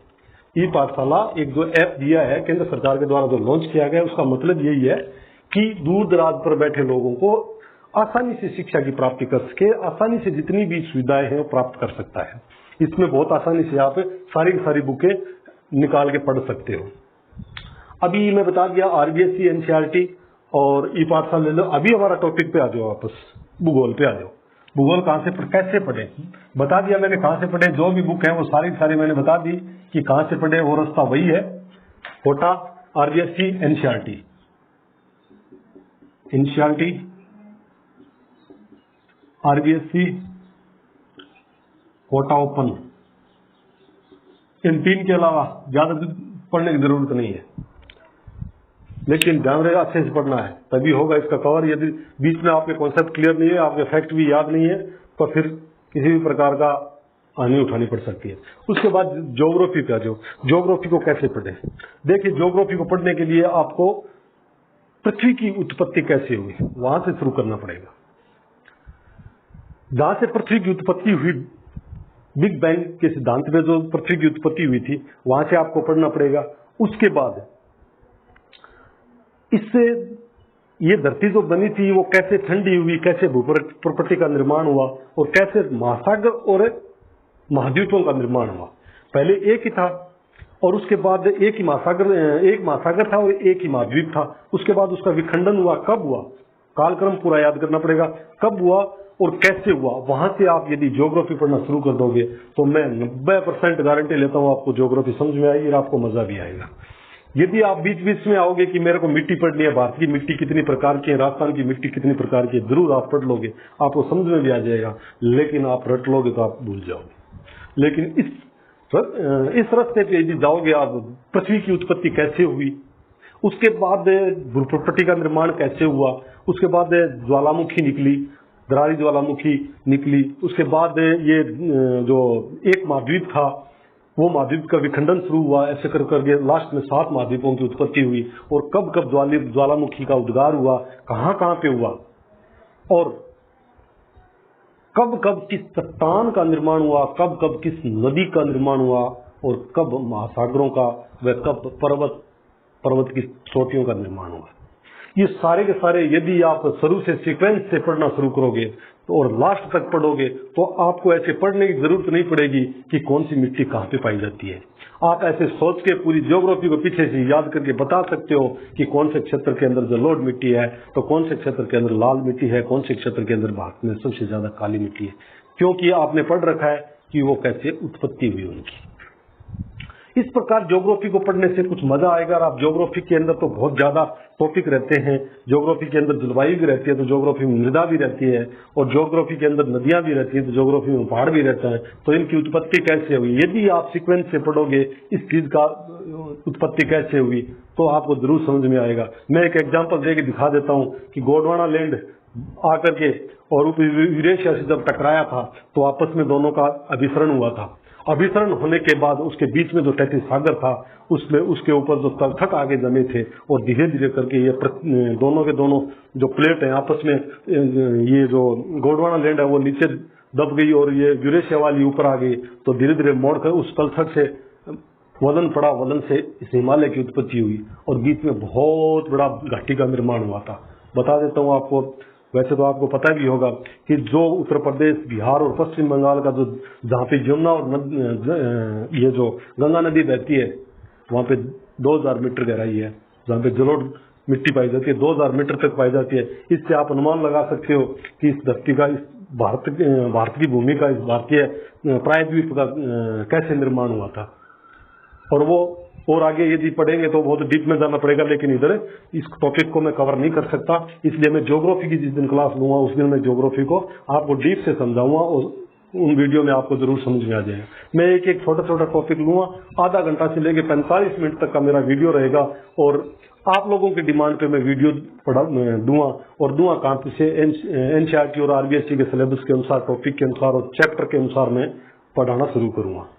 ई पाठशाला एक जो ऐप दिया है केंद्र सरकार के द्वारा, जो लॉन्च किया गया, उसका मतलब यही है कि दूर दराज पर बैठे लोगों को आसानी से शिक्षा की प्राप्ति कर सके, आसानी से जितनी भी सुविधाएं हैं वो प्राप्त कर सकता है। इसमें बहुत आसानी से आप सारी की सारी बुकें निकाल के पढ़ सकते हो। अभी मैं बता दिया आरबीएससी, एनसीईआरटी और ई पाठशाला ले लो। अभी हमारा टॉपिक पे आ जाओ, वापस भूगोल पे आ जाओ। भूगोल कहां से कैसे पढ़े बता दिया मैंने, कहां से पढ़े। जो भी बुक है वो सारी की सारी मैंने बता दी कि कहां से पढ़े, वो रास्ता वही है, Kota, RBSC, NCERT, NCERT, RBSC, Kota open. इन 3 के अलावा ज्यादा पढ़ने की जरूरत नहीं है, लेकिन ध्यान रहेगा अच्छे से पढ़ना है, तभी होगा इसका कवर। यदि बीच में आपके कॉन्सेप्ट क्लियर नहीं है, आपके फैक्ट भी याद नहीं है, तो फिर किसी भी प्रकार का हानि उठानी पड़ सकती है। उसके बाद ज्योग्राफी पे आ जाओ। ज्योग्राफी को कैसे पढ़े? देखिए, ज्योग्राफी को पढ़ने के लिए आपको पृथ्वी की उत्पत्ति कैसे हुई वहां से शुरू करना पड़ेगा। जहां से पृथ्वी की उत्पत्ति हुई, बिग बैंग के सिद्धांत में जो पृथ्वी की उत्पत्ति हुई थी, वहां से आपको पढ़ना पड़ेगा। उसके बाद इससे ये धरती जो बनी थी वो कैसे ठंडी हुई, कैसे भूप्रकृति का निर्माण हुआ और कैसे महासागर और महाद्वीपों का निर्माण हुआ। पहले एक ही था और उसके बाद एक महासागर था और एक ही महाद्वीप था। उसके बाद उसका विखंडन हुआ। कब हुआ? कालक्रम पूरा याद करना पड़ेगा, कब हुआ और कैसे हुआ। वहां से आप यदि ज्योग्राफी पढ़ना शुरू कर दोगे तो मैं 90% गारंटी लेता हूं आपको ज्योग्राफी समझ में आएगी और आपको मजा भी आएगा। यदि आप बीच बीच में आओगे कि मेरे को मिट्टी पढ़नी है, भारत की मिट्टी कितनी प्रकार की है, राजस्थान की मिट्टी कितनी प्रकार की है, जरूर आप पढ़ लोगे, आपको समझ में भी आ जाएगा। लेकिन आप रट लोगे तो आप भूल जाओगे। लेकिन इस रास्ते पे यदि जाओगे आप, पृथ्वी की उत्पत्ति कैसे हुई, उसके बाद भूप्रकृति का निर्माण कैसे हुआ, उसके बाद ज्वालामुखी निकली, दरारी ज्वालामुखी निकली, उसके बाद ये जो एक महाद्वीप था वो महाद्वीप का विखंडन शुरू हुआ, ऐसे कर करके लास्ट में 7 महाद्वीपों की उत्पत्ति हुई। और कब कब ज्वालामुखी का उद्गार हुआ, कहां कहां पे हुआ और कब कब किस चट्टान का निर्माण हुआ, कब कब किस नदी का निर्माण हुआ और कब महासागरों का व कब पर्वत की चोटियों का निर्माण हुआ। ये सारे के सारे यदि आप शुरू से सीक्वेंस से पढ़ना शुरू करोगे तो और लास्ट तक पढ़ोगे तो आपको ऐसे पढ़ने की जरूरत नहीं पड़ेगी कि कौन सी मिट्टी कहां पे पाई जाती है। आप ऐसे सोच के पूरी ज्योग्राफी को पीछे से याद करके बता सकते हो कि कौन से क्षेत्र के अंदर जलोढ़ मिट्टी है तो कौन से क्षेत्र के अंदर लाल मिट्टी है, कौन से क्षेत्र के अंदर भारत में सबसे ज्यादा काली मिट्टी है, क्योंकि आपने पढ़ रखा है कि वो कैसे उत्पत्ति हुई उनकी। इस प्रकार ज्योग्राफी को पढ़ने से कुछ मजा आएगा। और आप ज्योग्राफी के अंदर तो बहुत ज्यादा टॉपिक रहते हैं। ज्योग्राफी के अंदर जलवायु भी रहती है तो ज्योग्राफी में मृदा भी रहती है और ज्योग्राफी के अंदर नदियां भी रहती है तो ज्योग्राफी में पहाड़ भी रहता है। तो इनकी उत्पत्ति कैसे हुई, यदि आप सीक्वेंस से पढ़ोगे इस चीज का उत्पत्ति कैसे हुई तो आपको जरूर समझ में आएगा। मैं एक एग्जाम्पल देके दिखा देता हूँ कि गोंडवाना लैंड आकर के और उप यूरेशिया से जब टकराया था तो आपस में दोनों का अभिसरण हुआ था। अभिसरण होने के बाद उसके बीच में जो तैतीस सागर था उसमें उसके ऊपर जो तलथक आगे जमे थे और धीरे धीरे करके ये दोनों के दोनों जो प्लेट है आपस में, ये जो गोंडवाना लैंड है वो नीचे दब गई और ये यूरेशिया वाली ऊपर आ गई। तो धीरे धीरे मोड़कर उस तलथक से वलन पड़ा, वलन से इस हिमालय की उत्पत्ति हुई और बीच में बहुत बड़ा घाटी का निर्माण हुआ था। बता देता हूँ आपको, वैसे तो आपको पता भी होगा कि जो उत्तर प्रदेश, बिहार और पश्चिम बंगाल का जो जहाँ पे यमुना और ये जो गंगा नदी बहती है वहाँ पे 2000 मीटर गहराई है, जहाँ पे जलोढ़ मिट्टी पाई जाती है 2000 मीटर तक पाई जाती है। इससे आप अनुमान लगा सकते हो कि इस धरती का, इस भारत की भूमि का, इस भारतीय प्रायद्वीप का कैसे निर्माण हुआ था। और वो और आगे यदि पढ़ेंगे तो बहुत डीप में जाना पड़ेगा, लेकिन इधर इस टॉपिक को मैं कवर नहीं कर सकता। इसलिए मैं ज्योग्राफी की जिस दिन क्लास लूंगा उस दिन मैं ज्योग्राफी को आपको डीप से समझाऊंगा और उन वीडियो में आपको जरूर समझ में आ जाएगा। मैं एक एक छोटा छोटा टॉपिक लूंगा, आधा घंटा से लेकर 45 मिनट तक का मेरा वीडियो रहेगा और आप लोगों की डिमांड पे मैं वीडियो दूंगा और दूंगा कहाँ से एनसीईआरटी और आरबीएससी के सिलेबस के अनुसार, टॉपिक के अनुसार और चैप्टर के अनुसार मैं पढ़ाना शुरू करूंगा।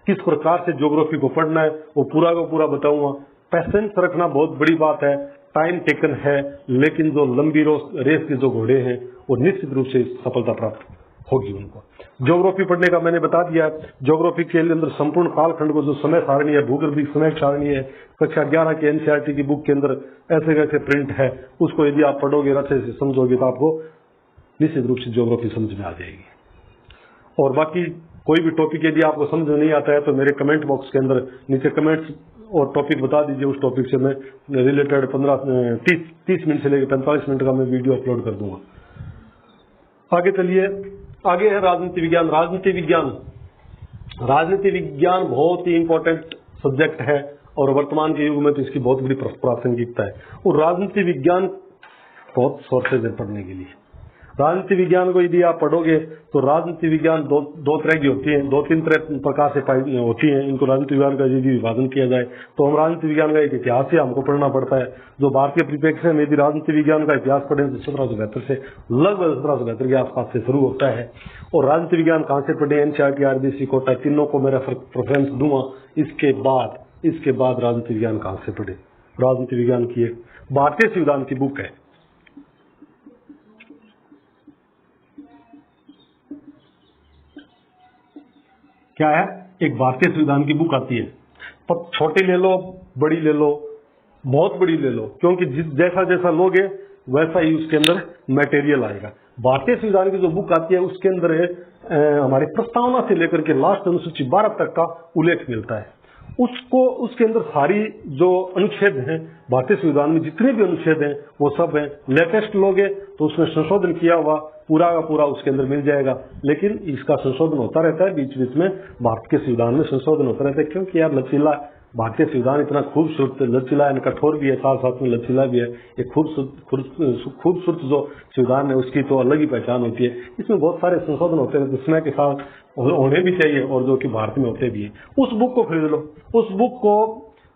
किस प्रकार से ज्योग्राफी को पढ़ना है वो पूरा का पूरा बताऊंगा। पेशेंस रखना बहुत बड़ी बात है, टाइम टेकन है, लेकिन जो लंबी रेस के जो घोड़े हैं वो निश्चित रूप से सफलता प्राप्त होगी उनको। ज्योग्राफी पढ़ने का मैंने बता दिया। ज्योग्राफी के अंदर संपूर्ण कालखंड को जो समय सारणी है, भूगर्भिक समय सारणी है, कक्षा 11 के एनसीईआरटी की बुक के अंदर ऐसे कैसे प्रिंट है, उसको यदि आप पढ़ोगे, अच्छे से समझोगे तो आपको निश्चित रूप से ज्योग्राफी समझ में आ जाएगी। और बाकी कोई भी टॉपिक यदि आपको समझ में नहीं आता है तो मेरे कमेंट बॉक्स के अंदर नीचे कमेंट्स और टॉपिक बता दीजिए। उस टॉपिक से मैं रिलेटेड 30 मिनट से लेकर 45 मिनट का मैं वीडियो अपलोड कर दूंगा। आगे चलिए, आगे है राजनीति विज्ञान। राजनीति विज्ञान बहुत ही इंपॉर्टेंट सब्जेक्ट है और वर्तमान के युग में तो इसकी बहुत बड़ी प्रासंगिकता है। और राजनीति विज्ञान बहुत सोर्सेज है पढ़ने के लिए। राजनीति विज्ञान को यदि आप पढ़ोगे तो राजनीति विज्ञान दो तरह की होती है, 2-3 प्रकार से होती है। इनको राजनीति विज्ञान का यदि विभाजन किया जाए तो हम राजनीति विज्ञान का एक इतिहास ही हमको पढ़ना पड़ता है। जो भारतीय परिप्रेक्ष्य में यदि राजनीति विज्ञान का इतिहास पढ़ें तो 1772 से लगभग 1772 के आसपास से शुरू होता है। और राजनीति विज्ञान कहाँ से पढ़े, एनसीईआरटी, आरबीएससी, कोटा, तीनों को मेरा प्रेफरेंस दूंगा। इसके बाद राजनीति विज्ञान कहाँ से पढ़े। राजनीति विज्ञान की एक भारतीय संविधान की बुक है, क्या है, एक भारतीय संविधान की बुक आती है। छोटी ले लो, बड़ी ले लो, बहुत बड़ी ले लो, क्योंकि जैसा जैसा लोगे वैसा ही उसके अंदर मटेरियल आएगा। भारतीय संविधान की जो बुक आती है उसके अंदर हमारी प्रस्तावना से लेकर के लास्ट अनुसूची 12 तक का उल्लेख मिलता है। उसके अंदर सारी जो अनुच्छेद हैं भारतीय संविधान में, जितने भी अनुच्छेद हैं वो सब हैं। लेटेस्ट लोगे तो उसमें संशोधन किया हुआ पूरा का पूरा उसके अंदर मिल जाएगा, लेकिन इसका संशोधन होता रहता है बीच बीच में। भारत के संविधान में संशोधन होता रहता है, क्योंकि यार लचीला भारतीय संविधान इतना खूबसूरत लचीला है, कठोर भी है, साथ साथ में लचीला भी है। एक खूबसूरत जो संविधान है उसकी तो अलग ही पहचान होती है। इसमें बहुत सारे संशोधन होते हैं, समय के साथ होने भी चाहिए और जो कि भारत में होते भी है। उस बुक को खरीद लो। उस बुक को,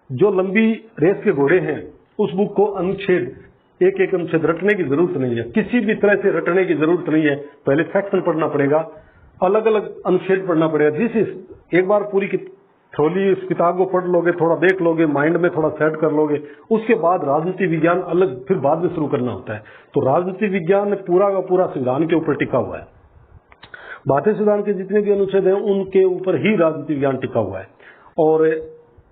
जो लंबी रेस के घोड़े हैं, उस बुक को अनुच्छेद एक एक अनुच्छेद रटने की जरूरत नहीं है, किसी भी तरह से रटने की जरूरत नहीं है। पहले सेक्शन पढ़ना पड़ेगा, अलग अलग अनुच्छेद पढ़ना पड़ेगा। एक बार पूरी थोड़ी इस किताब को पढ़ लोगे, थोड़ा देख लोगे, माइंड में थोड़ा सेट कर लोगे, उसके बाद राजनीति विज्ञान अलग फिर बाद में शुरू करना होता है। तो राजनीति विज्ञान पूरा का पूरा संविधान के ऊपर टिका हुआ है। भारतीय संविधान के जितने भी अनुच्छेद हैं उनके ऊपर ही राजनीति विज्ञान टिका हुआ है। और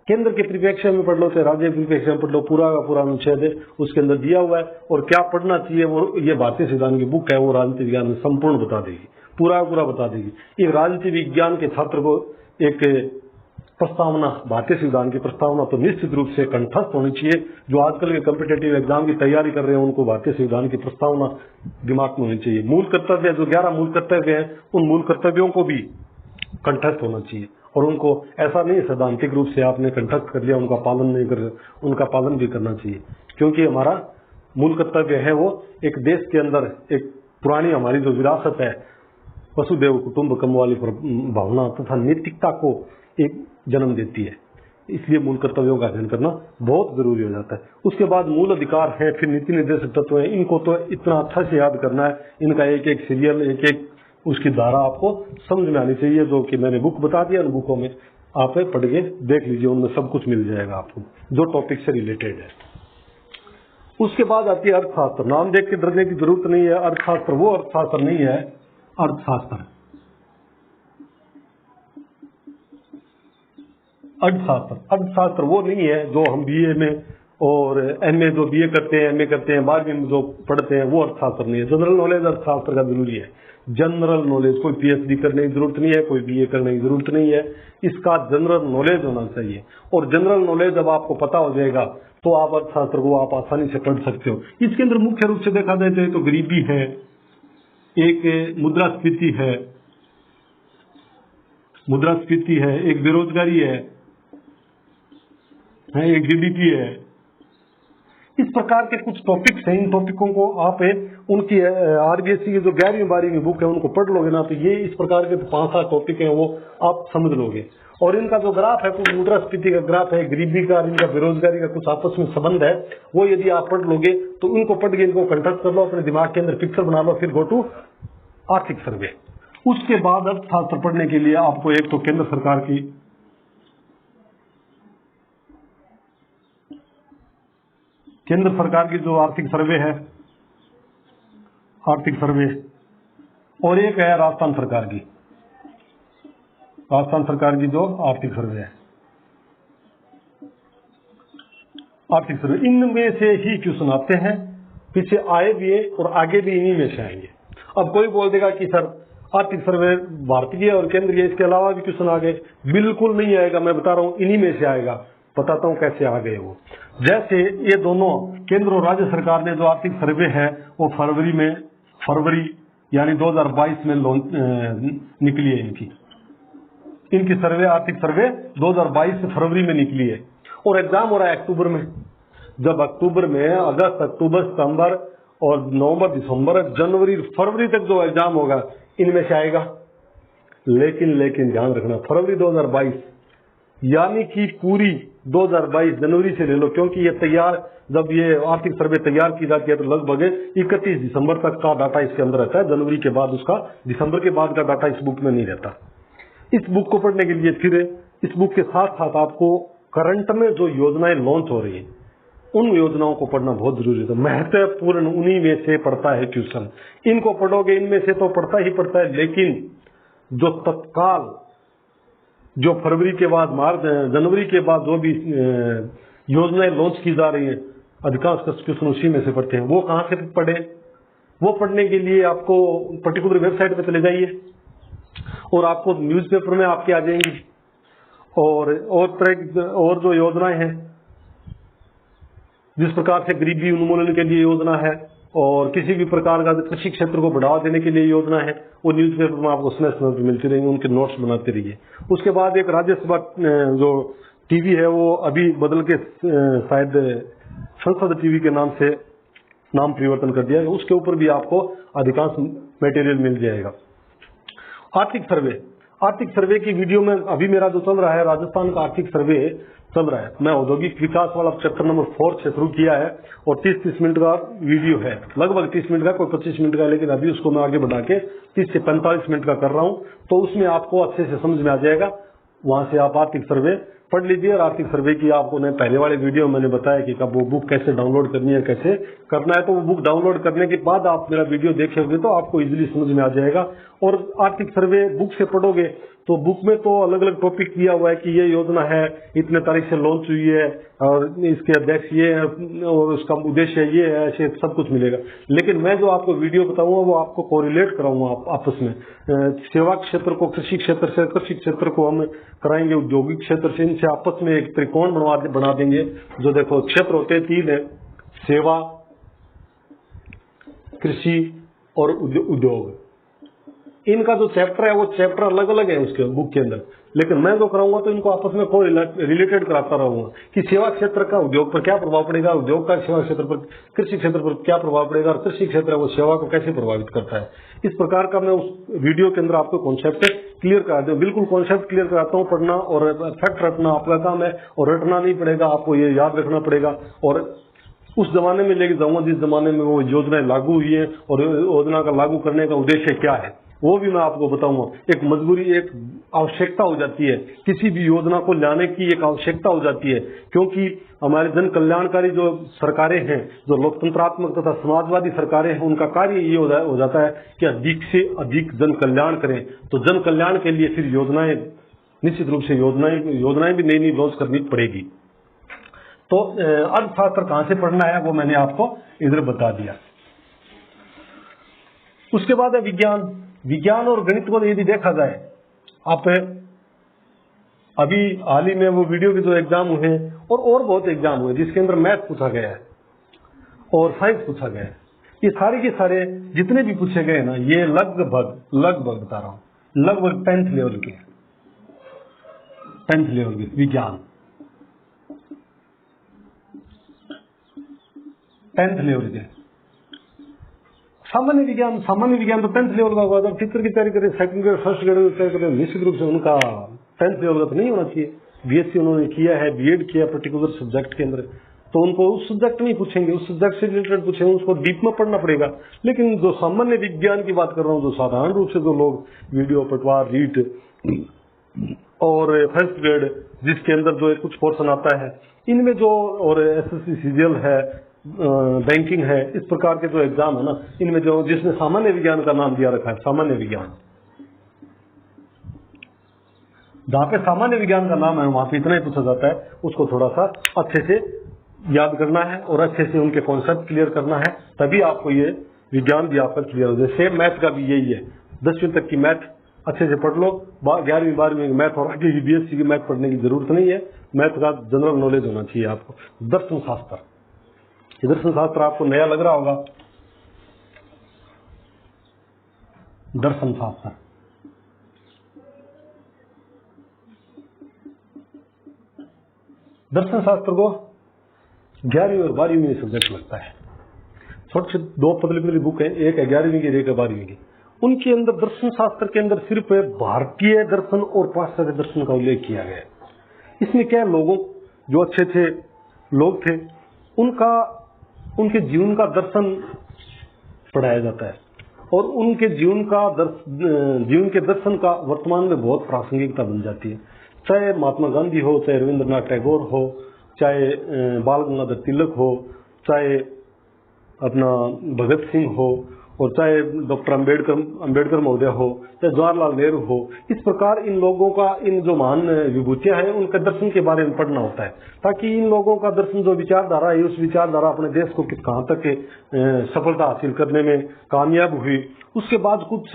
केंद्र के परिप्रेक्ष्य में पढ़ लो चाहे राज्य के परिप्रेक्ष्य में पढ़ लो, पूरा का पूरा अनुच्छेद है उसके अंदर दिया हुआ है। और क्या पढ़ना चाहिए वो ये भारतीय संविधान की बुक है, वो राजनीति विज्ञान में संपूर्ण बता देगी, पूरा का पूरा बता देगी। एक राजनीति विज्ञान के छात्र को एक प्रस्तावना, भारतीय संविधान की प्रस्तावना तो निश्चित रूप से कंठस्थ होनी चाहिए। जो आजकल के कॉम्पिटेटिव एग्जाम की तैयारी कर रहे हैं उनको भारतीय संविधान की प्रस्तावना दिमाग में होनी चाहिए। मूल कर्तव्य, जो 11 मूल कर्तव्य हैं, उन मूल कर्तव्यों को भी कंठस्थ होना चाहिए। और उनको ऐसा नहीं सैद्धांतिक रूप से आपने कंठस्थ कर लिया, उनका पालन नहीं कर, उनका पालन भी करना चाहिए। क्योंकि हमारा मूल कर्तव्य है वो एक देश के अंदर एक पुरानी हमारी जो विरासत है, वसुदेव कुटुंबकम वाली भावना तथा नैतिकता को एक जन्म देती है। इसलिए मूल कर्तव्यों का अध्ययन करना बहुत जरूरी हो जाता है। उसके बाद मूल अधिकार है, फिर नीति निर्देशक तत्व है। इनको तो इतना अच्छा से याद करना है, इनका एक एक सीरियल, एक एक उसकी धारा आपको समझ में आनी चाहिए। जो कि मैंने बुक बता दिया, उन बुकों में आप पढ़ के देख लीजिए, उनमें सब कुछ मिल जाएगा आपको जो टॉपिक से रिलेटेड है। उसके बाद आती है अर्थशास्त्र। नाम देख के डरने की जरूरत नहीं है। अर्थशास्त्र वो अर्थशास्त्र नहीं है। अर्थशास्त्र वो नहीं है जो हम बीए में और एमए, जो बीए करते हैं, एमए करते हैं, बाद में जो पढ़ते हैं, वो अर्थशास्त्र नहीं है। जनरल नॉलेज अर्थशास्त्र का जरूरी है। जनरल नॉलेज, कोई पीएचडी करने की जरूरत नहीं है, कोई बीए करने की जरूरत नहीं है। इसका जनरल नॉलेज होना चाहिए। और जनरल नॉलेज जब आपको पता हो जाएगा तो आप अर्थशास्त्र को आप आसानी से पढ़ सकते हो। इसके अंदर मुख्य रूप से देखा जाए तो गरीबी है, एक मुद्रास्फीति है, एक बेरोजगारी है, एक जीडीपी है। इस प्रकार के कुछ टॉपिक्स हैं। इन टॉपिकों को आप उनकी आरबीएससी की जो 11वीं 12वीं बुक है उनको पढ़ लोगे ना, तो ये इस प्रकार के 5-7 टॉपिक हैं वो आप समझ लोगे। और इनका जो ग्राफ है, कुछ मुद्रास्फीति का ग्राफ है, गरीबी का, इनका बेरोजगारी का कुछ आपस में संबंध है, वो यदि आप पढ़ लोगे तो इनको पढ़ के इनको कंठस्थ कर लो, अपने दिमाग के अंदर पिक्चर बना लो, फिर गो टू आर्थिक सर्वे। उसके बाद अर्थशास्त्र पढ़ने के लिए आपको एक तो केंद्र सरकार की जो आर्थिक सर्वे है, और एक है राजस्थान सरकार की जो आर्थिक सर्वे है, इनमें से ही क्वेश्चन आते हैं। पीछे आए भी है और आगे भी इन्हीं में से आएंगे। अब कोई बोल देगा कि सर आर्थिक सर्वे भारतीय और केंद्रीय, इसके अलावा भी क्वेश्चन आ गए। बिल्कुल नहीं आएगा, मैं बता रहा हूं, इन्हीं में से आएगा। बताता हूं कैसे आ गए वो। जैसे ये दोनों केंद्र और राज्य सरकार ने जो आर्थिक सर्वे है वो फरवरी यानी 2022 में निकली है। इनकी सर्वे, आर्थिक सर्वे 2022 फरवरी में निकली है। और एग्जाम हो रहा है अक्टूबर में। जब अक्टूबर में, अगस्त, अक्टूबर, सितंबर और नवंबर, दिसंबर, जनवरी, फरवरी तक जो एग्जाम होगा इनमें से आएगा। लेकिन ध्यान रखना, फरवरी 2022 यानी कि पूरी 2022 जनवरी से ले लो, क्योंकि ये तैयार, जब ये आर्थिक सर्वे तैयार की जाती है तो लगभग 31 दिसंबर तक का डाटा इसके अंदर रहता है। जनवरी के बाद उसका, दिसंबर के बाद का डाटा इस बुक में नहीं रहता। इस बुक को पढ़ने के लिए फिर इस बुक के साथ साथ आपको करंट में जो योजनाएं लॉन्च हो रही है उन योजनाओं को पढ़ना बहुत जरूरी है। महत्वपूर्ण उन्हीं में से पढ़ता है क्वेश्चन। इनको पढ़ोगे, इनमें से तो पढ़ता ही पढ़ता है, लेकिन जो तत्काल, जो फरवरी के बाद, जनवरी के बाद जो भी योजनाएं लॉन्च की जा रही हैं, अधिकांश क्वेश्चन उसी में से पढ़ते हैं। वो कहाँ से पढ़े? वो पढ़ने के लिए आपको पर्टिकुलर वेबसाइट पे चले जाइए और आपको न्यूज़पेपर में आपके आ जाएंगी। और जो योजनाएं हैं, जिस प्रकार से गरीबी उन्मूलन के लिए योजना है और किसी भी प्रकार का कृषि क्षेत्र को बढ़ावा देने के लिए योजना है, वो न्यूज़पेपर में आपको समय समय पर मिलती रहेंगी, उनके नोट्स बनाते रहिए। उसके बाद एक राज्यसभा जो टीवी है वो अभी बदल के शायद संसद टीवी के नाम से नाम परिवर्तन कर दिया है, उसके ऊपर भी आपको अधिकांश मटेरियल मिल जाएगा। आर्थिक सर्वे की वीडियो में अभी मेरा जो चल रहा है, राजस्थान का आर्थिक सर्वे चल रहा है। मैं औद्योगिक विकास वाला चैप्टर नंबर 4 से शुरू किया है और 30-30 मिनट का वीडियो है, लगभग 30 मिनट का, कोई 25 मिनट का, लेकिन अभी उसको मैं आगे बढ़ा के 30 से 45 मिनट का कर रहा हूं। तो उसमें आपको अच्छे से समझ में आ जाएगा। वहां से आप आर्थिक सर्वे पढ़ लीजिए। और आर्थिक सर्वे की आपको पहले वाले वीडियो मैंने बताया कि कब वो बुक कैसे डाउनलोड करनी है, कैसे करना है। तो वो बुक डाउनलोड करने के बाद आप मेरा वीडियो देखेंगे तो आपको इजीली समझ में आ जाएगा। और आर्थिक सर्वे बुक से पढ़ोगे तो बुक में तो अलग अलग टॉपिक दिया हुआ है कि ये योजना है, इतने तारीख से लॉन्च हुई है और इसके अध्यक्ष ये है और उसका उद्देश्य ये है, ऐसे सब कुछ मिलेगा। लेकिन मैं जो आपको वीडियो बताऊंगा वो आपको कोरिलेट कराऊंगा आपस में। सेवा क्षेत्र को कृषि क्षेत्र से, कृषि क्षेत्र को हम कराएंगे औद्योगिक क्षेत्र से, इनसे आपस में एक त्रिकोण बना देंगे। जो देखो क्षेत्र होते हैं 3 है, सेवा, कृषि और उद्योग। इनका जो चैप्टर है वो चैप्टर अलग अलग है उसके बुक के अंदर, लेकिन मैं जो कराऊंगा तो इनको आपस में को रिलेटेड कराता रहूंगा कि सेवा क्षेत्र का उद्योग पर क्या प्रभाव पड़ेगा, उद्योग का सेवा क्षेत्र पर, कृषि क्षेत्र पर क्या प्रभाव पड़ेगा और कृषि क्षेत्र है वो सेवा को कैसे प्रभावित करता है। इस प्रकार का मैं उस वीडियो के अंदर आपको कॉन्सेप्ट क्लियर करा दूं। बिल्कुल कॉन्सेप्ट क्लियर कराता हूँ। पढ़ना और फैक्ट रटना आपका काम है और रटना नहीं पड़ेगा, आपको ये याद रखना पड़ेगा। और उस जमाने में लेके जाऊंगा जिस जमाने में वो योजनाएं लागू हुई है और योजना का लागू करने का उद्देश्य क्या है वो भी मैं आपको बताऊंगा। एक मजबूरी, एक आवश्यकता हो जाती है, किसी भी योजना को लाने की एक आवश्यकता हो जाती है, क्योंकि हमारे जन कल्याणकारी जो सरकारें हैं, जो लोकतंत्रात्मक तथा समाजवादी सरकारें हैं, उनका कार्य ये हो जाता है कि अधिक से अधिक जन कल्याण करें। तो जन कल्याण के लिए फिर योजनाएं, निश्चित रूप से योजनाएं भी नई नई लॉन्च करनी पड़ेगी। तो अर्थशास्त्र कहां से पढ़ना है वो मैंने आपको इधर बता दिया। उसके बाद है विज्ञान और गणित को यदि देखा जाए, आप अभी हाल ही में वो वीडियो के जो एग्जाम हुए और बहुत एग्जाम हुए जिसके अंदर मैथ पूछा गया है और साइंस पूछा गया है, ये सारे के सारे जितने भी पूछे गए ना, ये लगभग बता रहा हूं, लगभग 10th लेवल के विज्ञान, 10th लेवल के। सामान्य विज्ञान तो 10th लेवल का होगा। जब टीचर की तैयारी करें, सेकंड ग्रेड, फर्स्ट ग्रेड की तैयारी करें, निश्चित रूप से उनका 10th लेवल का तो नहीं होना चाहिए। बीएससी उन्होंने किया है, बीएड किया पर्टिकुलर सब्जेक्ट के अंदर, तो उनको उस सब्जेक्ट नहीं पूछेंगे, उस सब्जेक्ट से रिलेटेड पूछेंगे, उसको डीप में पढ़ना पड़ेगा। लेकिन जो सामान्य विज्ञान की बात कर रहा हूँ, जो साधारण रूप से जो लोग वीडियो, पटवार, रीट और फर्स्ट ग्रेड जिसके अंदर जो कुछ पोर्शन आता है, इनमें जो, और एसएससी सीजीएल है, बैंकिंग है, इस प्रकार के जो एग्जाम है ना, इनमें जो जिसमें सामान्य विज्ञान का नाम दिया रखा है, सामान्य विज्ञान, जहां पे सामान्य विज्ञान का नाम है वहां पे इतना ही पूछा जाता है। उसको थोड़ा सा अच्छे से याद करना है और अच्छे से उनके कॉन्सेप्ट क्लियर करना है, तभी आपको ये विज्ञान भी आपका क्लियर हो जाए। सेम मैथ का भी यही है, 10वीं तक की मैथ अच्छे से पढ़ लो, 11वीं 12वीं की मैथ और आगे की बीएससी की मैथ पढ़ने की जरूरत नहीं है। मैथ का जनरल नॉलेज होना चाहिए आपको। दर्शन शास्त्र आपको नया लग रहा होगा। दर्शन शास्त्र को 11वीं और 12वीं में सब्जेक्ट लगता है। छोटे 2 पतली बुक है, एक है 11वीं की, एक है 12वीं की। उनके अंदर दर्शन शास्त्र के अंदर सिर्फ भारतीय दर्शन और पाश्चात्य दर्शन का उल्लेख किया गया है। इसमें क्या, लोगों जो अच्छे लोग थे उनके जीवन का दर्शन पढ़ाया जाता है और उनके जीवन के दर्शन का वर्तमान में बहुत प्रासंगिकता बन जाती है। चाहे महात्मा गांधी हो, चाहे रविंद्रनाथ टैगोर हो, चाहे बाल गंगाधर तिलक हो, चाहे अपना भगत सिंह हो और चाहे डॉक्टर अंबेडकर महोदय हो, चाहे जवाहरलाल नेहरू हो, इस प्रकार इन लोगों का, इन जो महान विभूतियां हैं उनके दर्शन के बारे में पढ़ना होता है, ताकि इन लोगों का दर्शन, जो विचारधारा है, उस विचारधारा अपने देश को कहाँ तक सफलता हासिल करने में कामयाब हुई। उसके बाद कुछ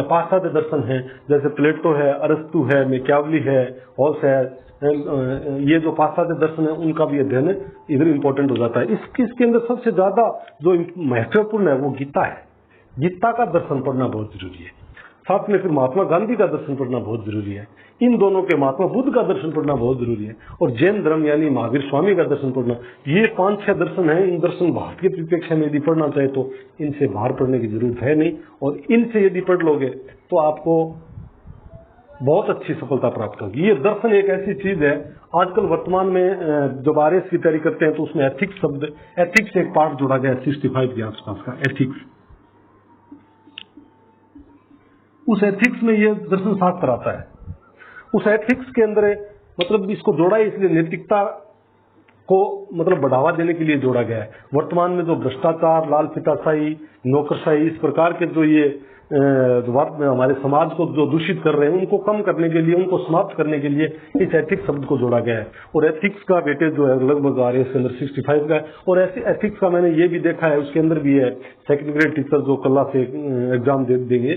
पाश्चात्य दर्शन है, जैसे प्लेटो है, अरस्तु है, मैकियावली है, हॉब्स है, ये जो पाश्चात्य दर्शन है उनका भी अध्ययन इधर इम्पोर्टेंट हो जाता है। इसके अंदर सबसे ज्यादा जो महत्वपूर्ण है वो गीता है। गीता का दर्शन पढ़ना बहुत जरूरी है। साथ में फिर महात्मा गांधी का दर्शन पढ़ना बहुत जरूरी है। इन दोनों के, महात्मा बुद्ध का दर्शन पढ़ना बहुत जरूरी है, और जैन धर्म यानी महावीर स्वामी का दर्शन पढ़ना। ये 5-6 दर्शन है। इन दर्शन भारत की परिप्रेक्ष्य में यदि पढ़ना चाहे तो इनसे बाहर पढ़ने की जरूरत है नहीं, और इनसे यदि पढ़ लोगे तो आपको बहुत अच्छी सफलता प्राप्त होगी। ये दर्शन एक ऐसी चीज है, आजकल वर्तमान में जब आरएस की तैयारी करते हैं तो उसमें एथिक्स शब्द, एथिक्स एक पार्ट जोड़ा गया है 65 के आसपास का, एथिक्स। उस एथिक्स में ये दर्शन शास्त्र आता है। उस एथिक्स के अंदर मतलब इसको जोड़ा है इसलिए नैतिकता को मतलब बढ़ावा देने के लिए जोड़ा गया है। वर्तमान में जो भ्रष्टाचार, लाल फिताशाही, नौकरशाही, इस प्रकार के जो ये हमारे समाज को जो दूषित कर रहे हैं, उनको कम करने के लिए, उनको समाप्त करने के लिए इस एथिक्स शब्द को जोड़ा गया है। और एथिक्स का वेटेज जो है लगभग आ रही है इसके अंदर 65 का है। और ऐसे एथिक्स का मैंने ये भी देखा है, उसके अंदर भी है सेकंड ग्रेड टीचर जो कला से एग्जाम देंगे,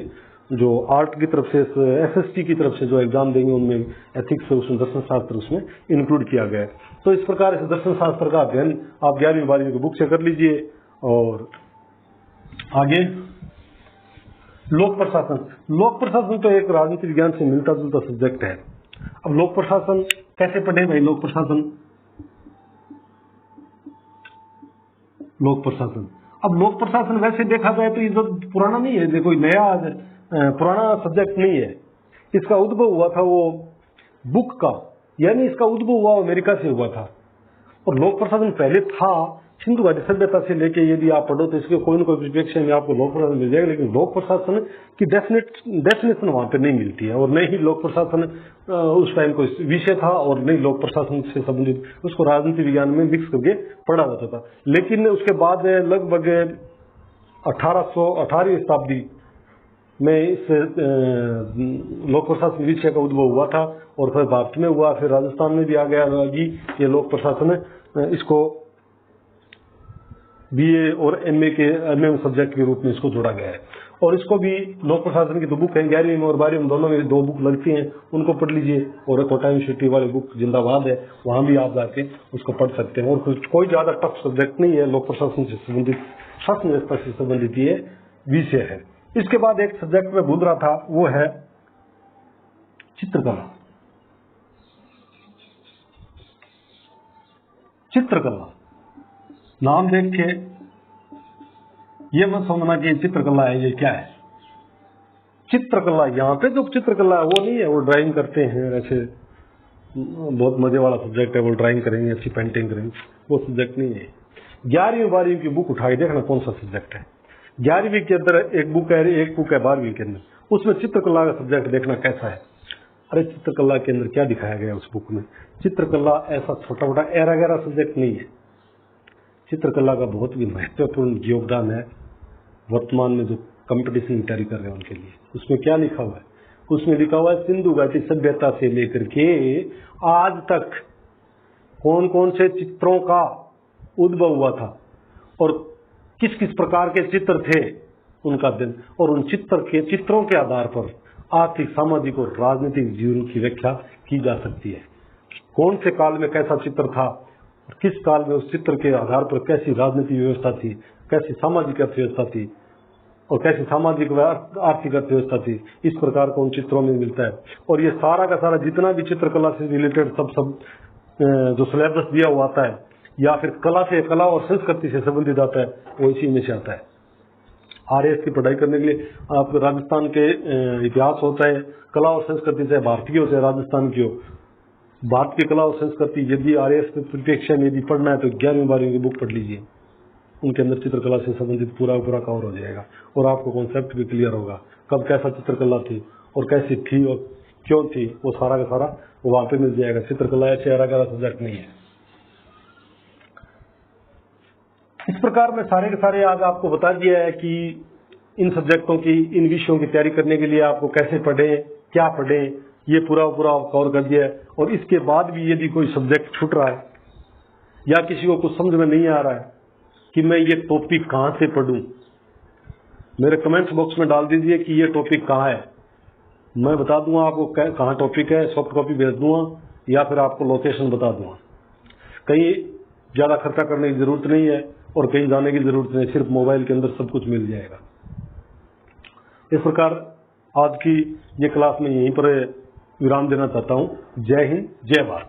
जो आर्ट की तरफ से, एसएसटी की तरफ से जो एग्जाम देंगे, उनमें एथिक्स, उसमें दर्शन शास्त्र उसमें इंक्लूड किया गया है। तो इस प्रकार इस दर्शन शास्त्र का अध्ययन आप 11वीं 12वीं की बुक से कर लीजिए। और आगे लोक प्रशासन। लोक प्रशासन तो एक राजनीति विज्ञान से मिलता जुलता सब्जेक्ट है। अब लोक प्रशासन कैसे पढ़े भाई? लोक प्रशासन, लोक प्रशासन, अब लोक प्रशासन वैसे देखा जाए तो ये जो पुराना नहीं है, कोई नया पुराना सब्जेक्ट नहीं है। इसका उद्भव हुआ था वो बुक का, यानी इसका उद्भव हुआ अमेरिका से हुआ था। और लोक प्रशासन पहले था सिंधु घाटी सभ्यता से लेके, यदि आप पढ़ो तो इसके कोई न कोई परिप्रेक्ष्य में आपको लोक प्रशासन मिल जाएगा, लेकिन लोक प्रशासन की डेफिनेशन वहां पे नहीं मिलती है। और नहीं ही लोक प्रशासन उस टाइम कोई विषय था, और नहीं लोक प्रशासन से संबंधित उसको राजनीति विज्ञान में मिक्स करके पढ़ा जाता था। लेकिन उसके बाद लगभग 18वीं शताब्दी में इस लोक प्रशासन विषय का उद्भव हुआ था, और फिर भारत में हुआ, फिर राजस्थान में भी आ गया ये लोक प्रशासन। इसको बीए और एमए सब्जेक्ट के रूप में इसको जोड़ा गया है। और इसको भी लोक प्रशासन की 2 बुक है, 11वीं में और 12वीं में दोनों में 2 बुक लगती हैं, उनको पढ़ लीजिए। और कोटा यूनिवर्सिटी वाली बुक जिंदाबाद है, वहां भी आप जाके उसको पढ़ सकते हैं। और कोई ज्यादा टफ सब्जेक्ट नहीं है, लोक प्रशासन से संबंधित, शासन व्यवस्था से संबंधित ये विषय है। इसके बाद एक सब्जेक्ट में भूल रहा था, वो है चित्रकला। चित्रकला नाम देख के ये मत समझना कि चित्रकला है, ये क्या है। चित्रकला, यहाँ पे जो चित्रकला है वो नहीं है, वो ड्राइंग करते हैं, ऐसे बहुत मजे वाला सब्जेक्ट है, वो ड्राइंग करेंगे, अच्छी पेंटिंग करेंगे, वो सब्जेक्ट नहीं है। 11वीं 12वीं की बुक उठाई देखना कौन सा सब्जेक्ट है। 11वीं के अंदर एक बुक है, 12वीं के अंदर, उसमें चित्रकला का सब्जेक्ट देखना कैसा है। अरे चित्रकला के अंदर क्या दिखाया गया उस बुक में? चित्रकला ऐसा छोटा मोटा एरा गैरा सब्जेक्ट नहीं है। चित्रकला का बहुत भी महत्वपूर्ण योगदान है वर्तमान में जो कंपटीशन की तैयारी कर रहे हैं उनके लिए। उसमें क्या लिखा हुआ है? उसमें लिखा हुआ है सिंधु घाटी सभ्यता से लेकर के आज तक कौन कौन से चित्रों का उद्भव हुआ था, और किस किस प्रकार के चित्र थे उनका दिन, और उन चित्रों के आधार पर आर्थिक, सामाजिक और राजनीतिक जीवन की व्याख्या की जा सकती है। कौन से काल में कैसा चित्र था, किस काल में उस चित्र के आधार पर कैसी राजनीतिक व्यवस्था थी, कैसी सामाजिक अर्थव्यवस्था थी, और कैसी सामाजिक व आर्थिक अर्थव्यवस्था थी, इस प्रकार का उन चित्रों में मिलता है। और ये सारा का सारा जितना भी चित्रकला से रिलेटेड सब जो सिलेबस दिया हुआ आता है, या फिर कला और संस्कृति से संबंधित आता है, वो इसी में से आता है। आरएस की पढ़ाई करने के लिए आप राजस्थान के इतिहास होता है, कला और संस्कृति, चाहे भारतीय हो चाहे राजस्थान की हो, भारत की कला और संस्कृति यदि आरएस के परिप्रेक्ष्य में यदि पढ़ना है तो 11वीं 12वीं की बुक पढ़ लीजिए। उनके अंदर चित्रकला से संबंधित पूरा कवर हो जाएगा, और आपको कॉन्सेप्ट भी क्लियर होगा, कब कैसा चित्रकला थी और कैसी थी और क्यों थी, वो सारा का सारा वहां पे मिल जाएगा। चित्रकला ऐसे अलग सब्जेक्ट नहीं है। इस प्रकार में सारे के सारे आज आपको बता दिया है कि इन सब्जेक्टों की, इन विषयों की तैयारी करने के लिए आपको कैसे पढ़ें, क्या पढ़ें, ये पूरा कवर कर दिया है। और इसके बाद भी यदि कोई सब्जेक्ट छूट रहा है या किसी को कुछ समझ में नहीं आ रहा है कि मैं ये टॉपिक कहाँ से पढ़ूं, मेरे कमेंट्स बॉक्स में डाल दीजिए कि ये टॉपिक कहाँ है। मैं बता दूंगा आपको कहाँ टॉपिक है, सॉफ्ट कॉपी भेज दूंगा या फिर आपको लोकेशन बता दूंगा। कहीं ज़्यादा खर्चा करने की ज़रूरत नहीं है और कहीं जाने की ज़रूरत नहीं, सिर्फ मोबाइल के अंदर सब कुछ मिल जाएगा। इस प्रकार आज की ये क्लास में यहीं पर विराम देना चाहता हूँ। जय हिंद, जय भारत।